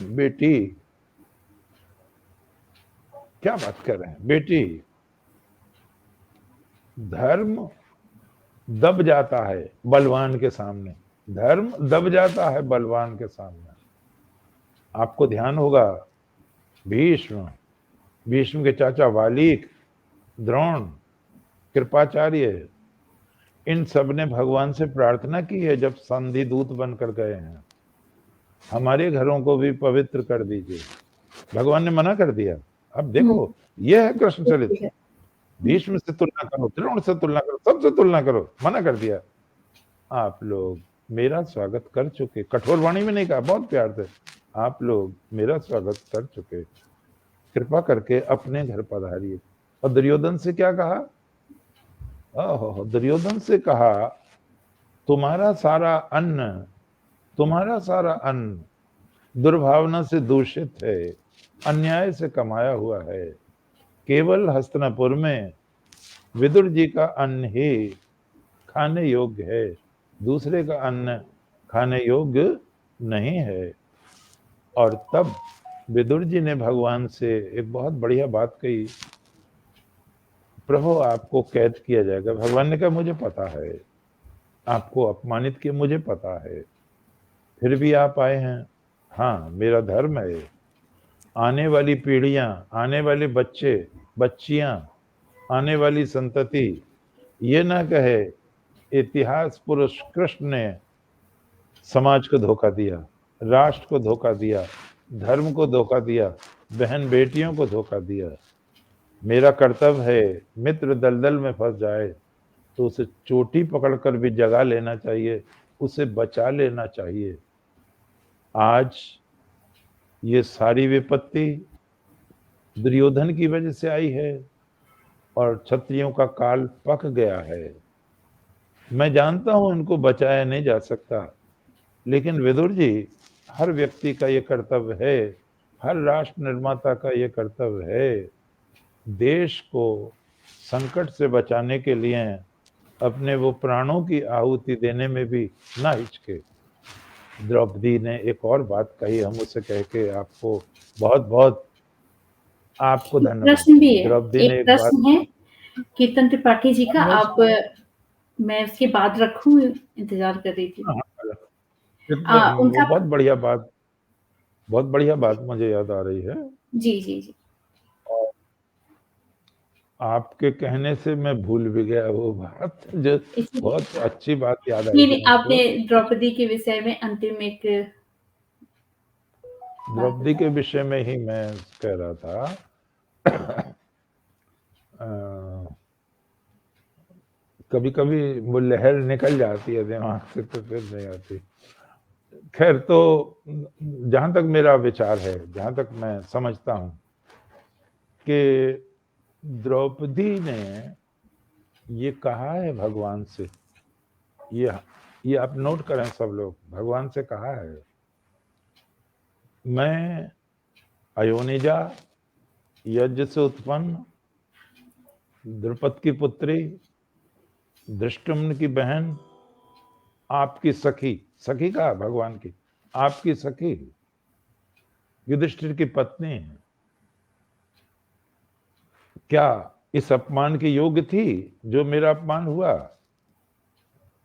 बेटी, क्या बात कर रहे हैं बेटी, धर्म दब जाता है बलवान के सामने, धर्म दब जाता है बलवान के सामने। आपको ध्यान होगा भीष्म के चाचा वालिक, द्रोण, कृपाचार्य, इन सब ने भगवान से प्रार्थना की है जब संधि दूत बनकर गए हैं। हमारे घरों को भी पवित्र कर दीजिए। भगवान ने मना कर दिया। अब देखो, यह है कृष्ण चरित्र। भीष्म से तुलना करो, द्रोण से तुलना करो, सबसे तुलना करो, मना कर दिया। आप लोग मेरा स्वागत कर चुके, कठोर वाणी में नहीं कहा, बहुत प्यार से, आप लोग मेरा स्वागत कर चुके, कृपा करके अपने घर पधारिए। और दुर्योधन से क्या कहा? ओहो, दुर्योधन से कहा, तुम्हारा सारा अन्न दुर्भावना से दूषित है, अन्याय से कमाया हुआ है। केवल हस्तिनापुर में विदुर जी का अन्न ही खाने योग्य है, दूसरे का अन्न खाने योग्य नहीं है। और तब विदुर जी ने भगवान से एक बहुत बढ़िया बात कही, प्रभु आपको कैद किया जाएगा। भगवान ने कहा मुझे पता है, आपको अपमानित किया मुझे पता है, फिर भी आप आए हैं। हाँ, मेरा धर्म है। आने वाली पीढ़ियां, आने वाले बच्चे बच्चियां, आने वाली संतति ये ना कहे इतिहास पुरुष कृष्ण ने समाज को धोखा दिया, राष्ट्र को धोखा दिया, धर्म को धोखा दिया, बहन बेटियों को धोखा दिया। मेरा कर्तव्य है, मित्र दलदल में फंस जाए तो उसे चोटी पकड़कर भी जगा लेना चाहिए, उसे बचा लेना चाहिए। आज ये सारी विपत्ति दुर्योधन की वजह से आई है और क्षत्रियों का काल पक गया है। मैं जानता हूं इनको बचाया नहीं जा सकता, लेकिन विदुर जी, हर व्यक्ति का ये कर्तव्य है, हर राष्ट्र निर्माता का ये कर्तव्य है, देश को संकट से बचाने के लिए अपने वो प्राणों की आहुति देने में भी ना हिचके। द्रौपदी ने एक और बात कही, हम उसे कह के आपको बहुत बहुत आपको धन्यवाद। प्रश्न भी है, द्रौपदी ने एक प्रश्न है कीर्तन त्रिपाठी जी का, आप मैं उसके बाद रखूं, इंतजार कर रही थी। वो बहुत बढ़िया बात मुझे याद आ रही है। जी जी जी। आपके कहने से मैं भूल भी गया वो बात, जो बहुत अच्छी बात याद आई। नहीं, आपने द्रौपदी के विषय में अंतिम एक द्रौपदी के विषय में ही मैं कह रहा था। कभी कभी वो लहर निकल जाती है दिमाग से तो फिर नहीं आती। खैर, तो जहां तक मेरा विचार है, जहां तक मैं समझता हूं कि द्रौपदी ने ये कहा है भगवान से, ये आप नोट करें सब लोग, भगवान से कहा है, मैं अयोनिजा यज्ञ से उत्पन्न द्रुपद की पुत्री, धृष्टुम्न की बहन, आपकी सखी, सखी कहा भगवान की, आपकी सखी युधिष्ठिर की पत्नी है। क्या इस अपमान की योग्य थी जो मेरा अपमान हुआ?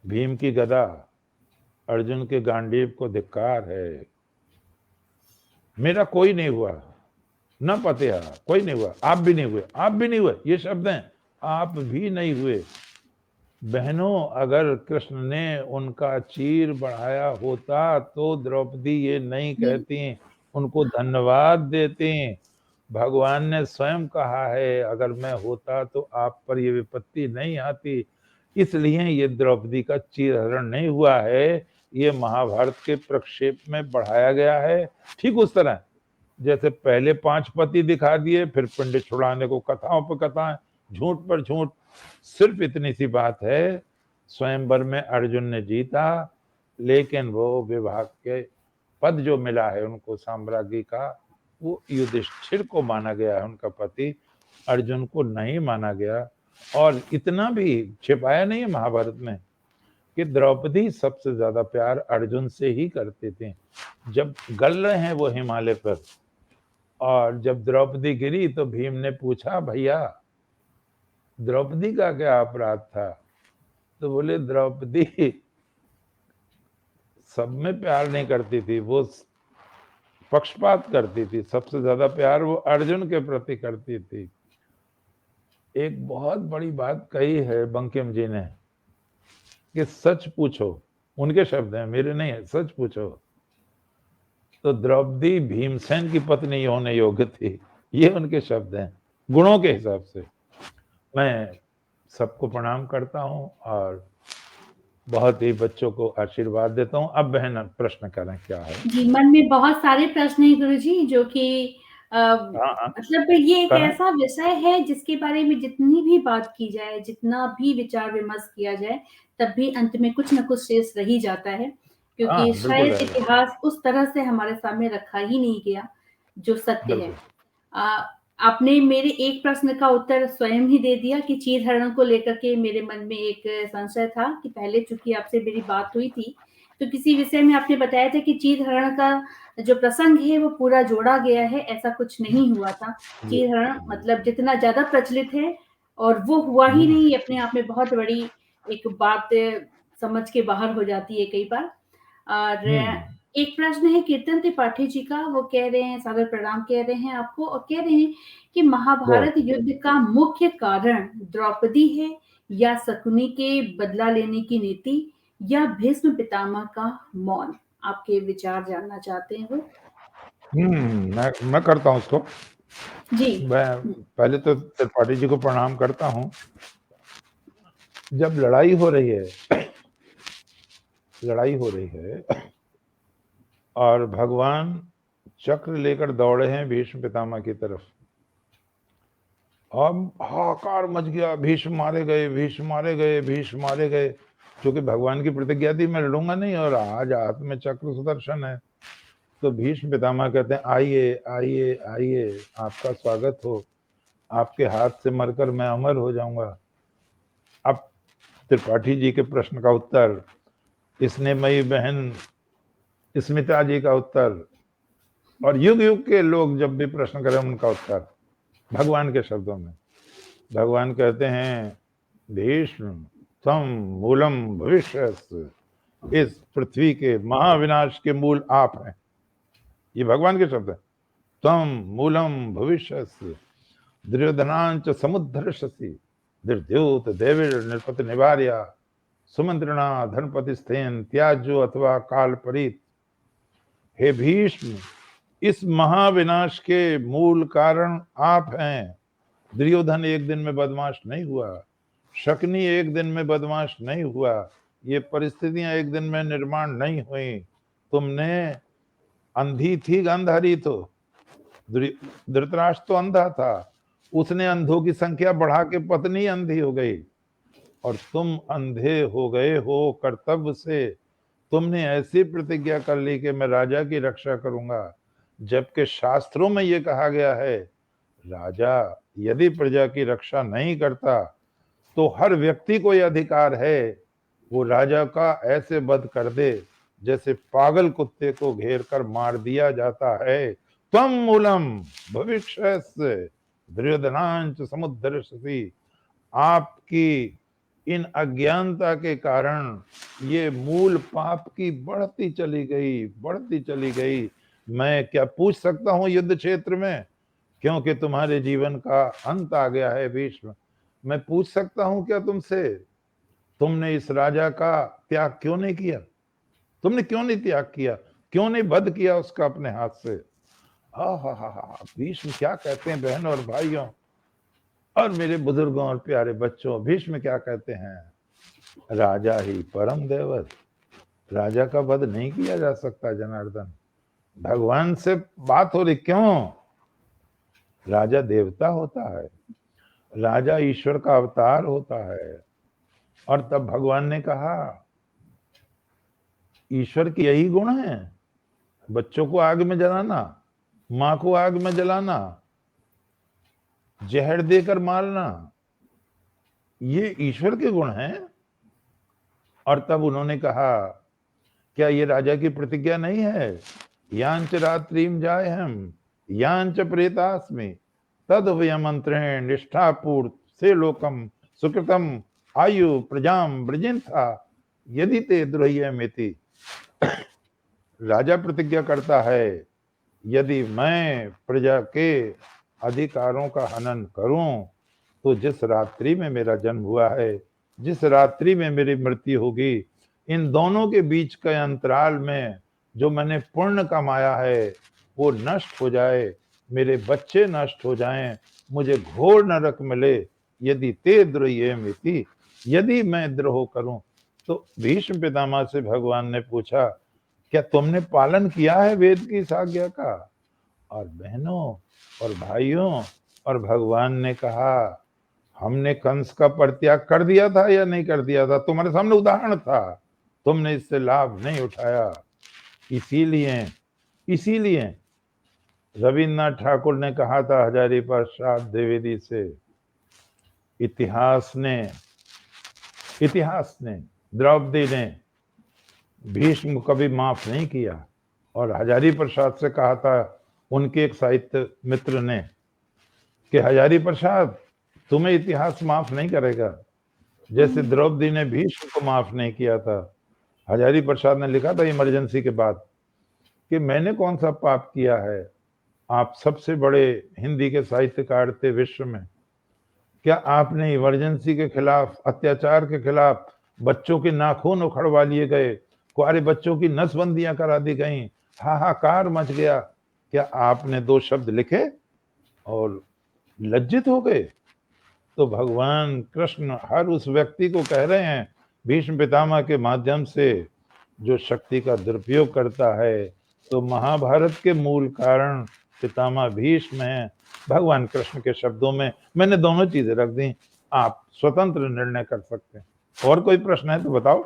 भीम की गदा, अर्जुन के गांडीव को धिक्कार है। मेरा कोई नहीं हुआ, न पतिया कोई नहीं हुआ, आप भी नहीं हुए, आप भी नहीं हुए, ये शब्द हैं, आप भी नहीं हुए। बहनों, अगर कृष्ण ने उनका चीर बढ़ाया होता तो द्रौपदी ये नहीं कहती, उनको धन्यवाद देती। भगवान ने स्वयं कहा है, अगर मैं होता तो आप पर ये विपत्ति नहीं आती, इसलिए ये द्रौपदी का चीरहरण नहीं हुआ है। ये महाभारत के प्रक्षेप में बढ़ाया गया है। ठीक उस तरह जैसे पहले 5 पति दिखा दिए, फिर पिंड छुड़ाने को कथाओं पर कथाएं, झूठ पर झूठ। सिर्फ इतनी सी बात है, स्वयंवर में अर्जुन ने जीता, लेकिन वो विवाह के पद जो मिला है उनको साम्राज्ञी का, वो युधिष्ठिर को माना गया है उनका पति, अर्जुन को नहीं माना गया। और इतना भी छिपाया नहीं है महाभारत में कि द्रौपदी सबसे ज्यादा प्यार अर्जुन से ही करते थे। जब गल रहे हैं वो हिमालय पर, और जब द्रौपदी गिरी तो भीम ने पूछा, भैया द्रौपदी का क्या अपराध था? तो बोले द्रौपदी सब में प्यार नहीं करती थी, वो पक्षपात करती थी, सबसे ज्यादा प्यार वो अर्जुन के प्रति करती थी। एक बहुत बड़ी बात कही है बंकिम जी ने कि सच पूछो, उनके शब्द हैं, मेरे नहीं है, सच पूछो तो द्रौपदी भीमसेन की पत्नी होने योग्य थी, ये उनके शब्द हैं गुणों के हिसाब से। मैं सबको प्रणाम करता हूँ और बहुत ही बच्चों को आशीर्वाद देता हूँ। अब बहन प्रश्न करें क्या है? जी, मन में बहुत सारे प्रश्न हैं गुरुजी, जो कि हाँ, हाँ। मतलब ये एक करें। ऐसा विषय है जिसके बारे में जितनी भी बात की जाए, जितना भी विचार-विमर्श किया जाए, तब भी अंत में कुछ न कुछ शेष रह ही जाता है, क्योंकि हाँ, बिल्कुल शायद रहेगा। इतिहास उस तरह से हमारे सामने रखा ही नहीं गया, जो सत्य है। बिल्कुल। अ, आपने मेरे एक प्रश्न का उत्तर स्वयं ही दे दिया कि चीर हरण को लेकर के मेरे मन में एक संशय था कि पहले चूँकि आपसे मेरी बात हुई थी, तो किसी विषय में आपने बताया था कि चीर हरण का जो प्रसंग है वो पूरा जोड़ा गया है, ऐसा कुछ नहीं हुआ था। जी, चीर हरण जी। मतलब जितना ज़्यादा प्रचलित है और वो हुआ ही नहीं, अपने आप में बहुत बड़ी एक बात समझ के बाहर हो जाती है कई बार। और हुँ। एक प्रश्न है कीर्तन त्रिपाठी जी का, वो कह रहे हैं सादर प्रणाम कह रहे हैं आपको और कह रहे हैं कि महाभारत बहुत युद्ध का मुख्य कारण द्रौपदी है या शकुनी के बदला लेने की नीति या भीष्म पितामह का मौन? आपके विचार जानना चाहते हैं वो। मैं करता हूँ उसको। जी। मैं पहले तो त्रिपाठी जी को प्रणाम करता हूँ। जब लड़ाई हो रही है और भगवान चक्र लेकर दौड़े हैं भीष्म पितामह की तरफ। अब हाहाकार मच गया, भीष्म मारे गए, भीष्म मारे गए, भीष्म मारे गए। क्योंकि भगवान की प्रतिज्ञा थी मैं लड़ूंगा नहीं और आज हाथ में चक्र सुदर्शन है। तो भीष्म पितामह कहते हैं आइए आइए आइए, आपका स्वागत हो, आपके हाथ से मरकर मैं अमर हो जाऊंगा। अब त्रिपाठी जी के प्रश्न का उत्तर, स्नेहमयी बहन स्मिता जी का उत्तर और युग युग के लोग जब भी प्रश्न करें उनका उत्तर भगवान के शब्दों में। भगवान कहते हैं भीष्म तम मूलम भविष्यस्य, इस पृथ्वी के महाविनाश के मूल आप हैं। ये भगवान के शब्द है। तम मूलम भविष्यस्य दुर्योधनांच समुद्धर्षसि दुर्द्योत देवीर नृपति निवार्या सुमंत्रणा धनपति स्थेन त्याजो अथवा काल परीत। हे भीष्म, इस महाविनाश के मूल कारण आप हैं। दुर्योधन एक दिन में बदमाश नहीं हुआ, शकुनी एक दिन में बदमाश नहीं हुआ, ये परिस्थितियां एक दिन में निर्माण नहीं हुई। तुमने अंधी थी गांधारी, तो धृतराष्ट्र तो अंधा था, उसने अंधों की संख्या बढ़ा के पत्नी अंधी हो गई और तुम अंधे हो गए हो कर्तव्य से। तुमने ऐसी प्रतिज्ञा कर ली कि मैं राजा की रक्षा करूंगा, जबकि शास्त्रों में यह कहा गया है राजा यदि प्रजा की रक्षा नहीं करता तो हर व्यक्ति को यह अधिकार है वो राजा का ऐसे वध कर दे जैसे पागल कुत्ते को घेर कर मार दिया जाता है। त्वम मूलम भविष्यस्य दुर्योधनांच समुद्धर्षसि। आपकी इन अज्ञानता के कारण ये मूल पाप की बढ़ती चली गई। मैं क्या पूछ सकता हूं युद्ध क्षेत्र में, क्योंकि तुम्हारे जीवन का अंत आ गया है भीष्म। मैं पूछ सकता हूं क्या तुमसे, तुमने इस राजा का त्याग क्यों नहीं किया? तुमने क्यों नहीं त्याग किया, क्यों नहीं वध किया उसका अपने हाथ से? हा भीष्म क्या कहते हैं बहनों और भाइयों और मेरे बुजुर्गों और प्यारे बच्चों, भीष्म क्या कहते हैं? राजा ही परम देवत, राजा का वध नहीं किया जा सकता जनार्दन। भगवान से बात हो रही, क्यों? राजा देवता होता है, राजा ईश्वर का अवतार होता है। और तब भगवान ने कहा ईश्वर की यही गुण है, बच्चों को आग में जलाना, मां को आग में जलाना, जहर देकर मारना, ये ईश्वर के गुण हैं। और तब उन्होंने कहा क्या ये राजा की प्रतिज्ञा नहीं है, यांच रात्रिम जाय हम यांच प्रेतास्मि तद व्यमंत्रेण निष्ठापूर्त से लोकम सुकृतम आयु प्रजाम ब्रजिन था यदि ते द्रोह्यमिति। राजा प्रतिज्ञा करता है यदि मैं प्रजा के अधिकारों का हनन करूं तो जिस रात्रि में मेरा जन्म हुआ है, जिस रात्रि में मेरी मृत्यु होगी, इन दोनों के बीच के अंतराल में जो मैंने पुण्य कमाया है वो नष्ट हो जाए, मेरे बच्चे नष्ट हो जाएं, मुझे घोर नरक मिले, यदि ते द्रोह्येमिति, यदि मैं द्रोह करूं। तो भीष्म पितामह से भगवान ने पूछा, क्या तुमने पालन किया है वेद की इस आज्ञा का? और बहनों और भाइयों, और भगवान ने कहा, हमने कंस का परित्याग कर दिया था या नहीं कर दिया था? तुम्हारे सामने उदाहरण था, तुमने इससे लाभ नहीं उठाया। इसीलिए रविन्द्रनाथ ठाकुर ने कहा था हजारीप्रसाद द्विवेदी से, इतिहास ने द्रौपदी ने भीष्म को कभी माफ नहीं किया। और हजारीप्रसाद से कहा था उनके एक साहित्य मित्र ने कि हजारीप्रसाद तुम्हें इतिहास माफ नहीं करेगा, जैसे द्रौपदी ने भीष्म को माफ नहीं किया था। हजारीप्रसाद ने लिखा था इमरजेंसी के बाद कि मैंने कौन सा पाप किया है, आप सबसे बड़े हिंदी के साहित्यकार थे विश्व में, क्या आपने इमरजेंसी के खिलाफ, अत्याचार के खिलाफ, बच्चों के नाखून उखड़वा लिए गए, कुआरे बच्चों की नसबंदियां करा दी गई, हाहाकार मच गया, क्या आपने 2 शब्द लिखे और लज्जित हो गए? तो भगवान कृष्ण हर उस व्यक्ति को कह रहे हैं भीष्म पितामह के माध्यम से जो शक्ति का दुरुपयोग करता है। तो महाभारत के मूल कारण पितामह भीष्म हैं। भगवान कृष्ण के शब्दों में मैंने दोनों चीजें रख दी, आप स्वतंत्र निर्णय कर सकते हैं। और कोई प्रश्न है तो बताओ।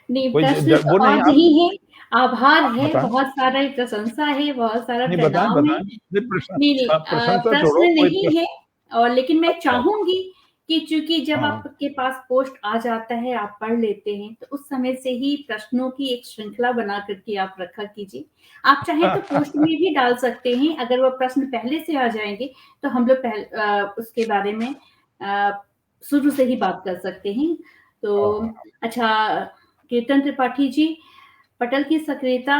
नहीं, कोई प्रश्न वो तो नहीं, आज आप ही है, आभार है, बताएं। बहुत सारा प्रशंसा है, बहुत सारा नहीं, बताएं प्रणाम है। नहीं, नहीं, प्रशंसा छोड़ो, प्रश्न कोई नहीं है। और लेकिन मैं अच्छा, चाहूंगी कि चूंकि जब हाँ आपके पास पोस्ट आ जाता है, आप पढ़ लेते हैं, तो उस समय से ही प्रश्नों की एक श्रृंखला बना करके आप रखा कीजिए। आप चाहें तो पोस्ट में भी डाल सकते हैं, अगर वो प्रश्न पहले से आ जाएंगे तो हम लोग उसके बारे में शुरू से ही बात कर सकते हैं। तो अच्छा, कीर्तन त्रिपाठी जी, पटल की सक्रियता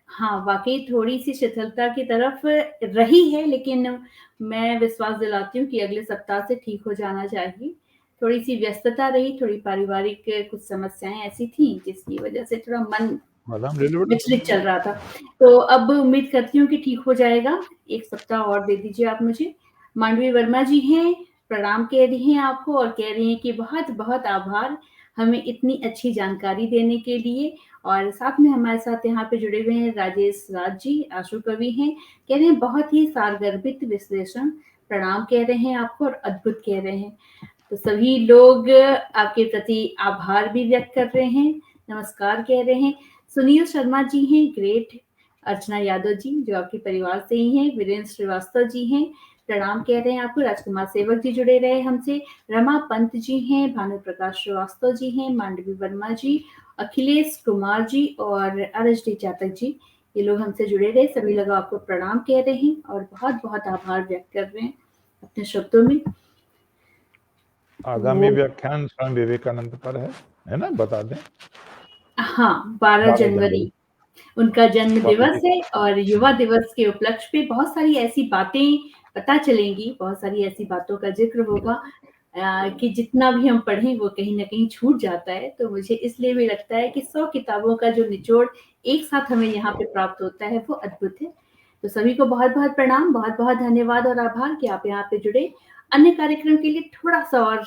हाँ, वाक़ई थोड़ी-सी शिथिलता की तरफ रही है, लेकिन मैं विश्वास दिलाती हूँ कि अगले सप्ताह से ठीक हो जाना चाहिए। थोड़ी-सी व्यस्तता रही, थोड़ी पारिवारिक कुछ समस्याएँ ऐसी थीं, जिसकी वजह से थोड़ा मन मैडम ले लो बेटा। विचलित चल रहा था। तो अब उम्मीद करती हूँ कि ठीक हो जाएगा। 1 सप्ताह और दे दीजिए आप मुझे। मांडवी वर्मा जी हैं, प्रणाम कह रही हैं आपको और कह रही हैं कि बहुत-बहुत आभार, हमें इतनी अच्छी जानकारी देने के लिए। और साथ में हमारे साथ यहाँ पे जुड़े हुए हैं राजेश राज जी, आशु कवि हैं, कह रहे हैं बहुत ही सारगर्भित विश्लेषण, प्रणाम कह रहे हैं आपको और अद्भुत कह रहे हैं। तो सभी लोग आपके प्रति आभार भी व्यक्त कर रहे हैं, नमस्कार कह रहे हैं। सुनील शर्मा जी हैं, ग्रेट। अर्चना यादव जी जो आपके परिवार से ही हैं, वीरेंद्र श्रीवास्तव जी हैं, प्रणाम कह रहे हैं आपको। राजकुमार सेवक जी जुड़े रहे हमसे, रमा पंत जी हैं, भानु प्रकाश श्रीवास्तव जी हैं, मांडवी वर्मा जी, अखिलेश कुमार जी और आरएस डी चातक जी, ये लोग हमसे जुड़े रहे। सभी लोग आपको प्रणाम कह रहे हैं और बहुत-बहुत आभार व्यक्त कर रहे हैं अपने शब्दों में। आगामी व्याख्यान स्वामी विवेकानंद पर है ना, बता दें। हाँ, 12 जनवरी उनका जन्म दिवस है और युवा दिवस के उपलक्ष्य पे बहुत सारी ऐसी बातें पता चलेंगी, बहुत सारी ऐसी बातों का जिक्र होगा कि जितना भी हम पढ़ें वो कहीं न कहीं छूट जाता है। तो मुझे इसलिए भी लगता है कि 100 किताबों का जो निचोड़ एक साथ हमें यहाँ पे प्राप्त होता है, वो अद्भुत है। तो सभी को बहुत-बहुत प्रणाम, बहुत-बहुत धन्यवाद और आभार कि आप यहाँ पे जुड़े। अन्य कार्यक्रम के लिए थोड़ा-सा और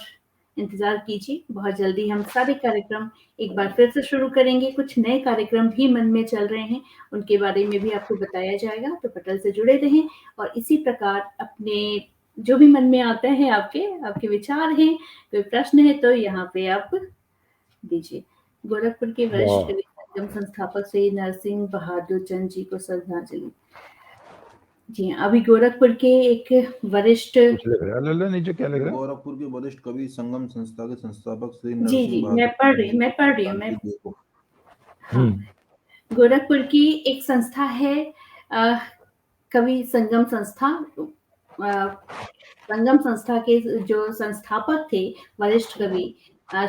इंतज़ार कीजिए, बहुत जल्दी हम सारे कार्यक्रम एक बार फिर से शुरू करेंगे। कुछ नए कार्यक्रम भी मन में चल रहे हैं, उनके बारे में भी आपको बताया जाएगा, तो पटल से जुड़े रहें और इसी प्रकार अपने जो भी मन में आता है आपके विचार हैं, कोई प्रश्न है तो यहाँ पे आप दीजिए। गोरखपुर के वरिष्ठ कवि संगम संस्थापक श्री नरसिंह बहादुर चंद जी को श्रद्धांजलि। जी हाँ, अभी गोरखपुर के एक वरिष्ठ नीचे क्या लिख रहे हैं? गोरखपुर के वरिष्ठ कवि संगम संस्था के संस्थापक श्री जी, नरसिंह मैं पढ़ रही हूँ। हाँ, गोरखपुर की एक संस्था है कवि संगम संस्था। संगम संस्था के जो संस्थापक थे वरिष्ठ कवि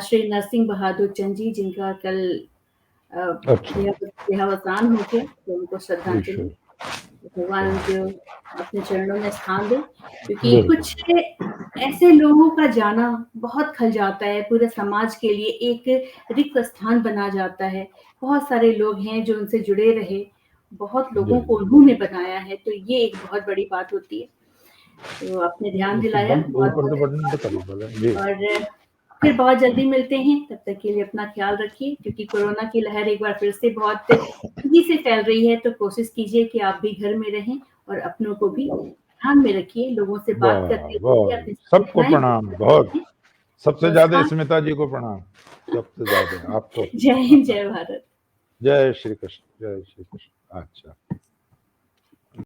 श्री नरसिंह बहादुर चंद जी, जिनका कल देहावसान हो गया, तो उनको श्रद्धांजलि। भगवान उनको अपने चरणों में स्थान दे, क्योंकि कुछ ऐसे लोगों का जाना बहुत खल जाता है, पूरे समाज के लिए एक रिक्त स्थान बना जाता है। बहुत सारे लोग हैं जो उनसे जुड़े रहे बहुत लोगों को उन्होंने बनाया है, तो ये एक बहुत बड़ी बात होती है। तो आपने ध्यान दिलाया, ऊपर बहुत-बहुत तो बटन तो धन्यवाद करो पहले जी। और फिर बहुत जल्दी मिलते हैं, तब तक के लिए अपना ख्याल रखिए क्योंकि कोरोना की लहर एक बार फिर से बहुत तेज़ी से फैल रही है, तो कोशिश कीजिए कि आप भी घर में रहें और अपनों को भी ध्यान में रखिए, लोगों से बात वाह, करते वाह! रहिए, अपनी सबको संवेदनाएँ प्रणाम, व्यक्त बहुत। करते रहिए। सबसे बस ज़्यादा हाँ, स्मिता जी को प्रणाम, सबसे ज़्यादा आपको। जय हिंद, जय भारत। जय श्री कृष्ण, जय श्री कृष्ण। अच्छा।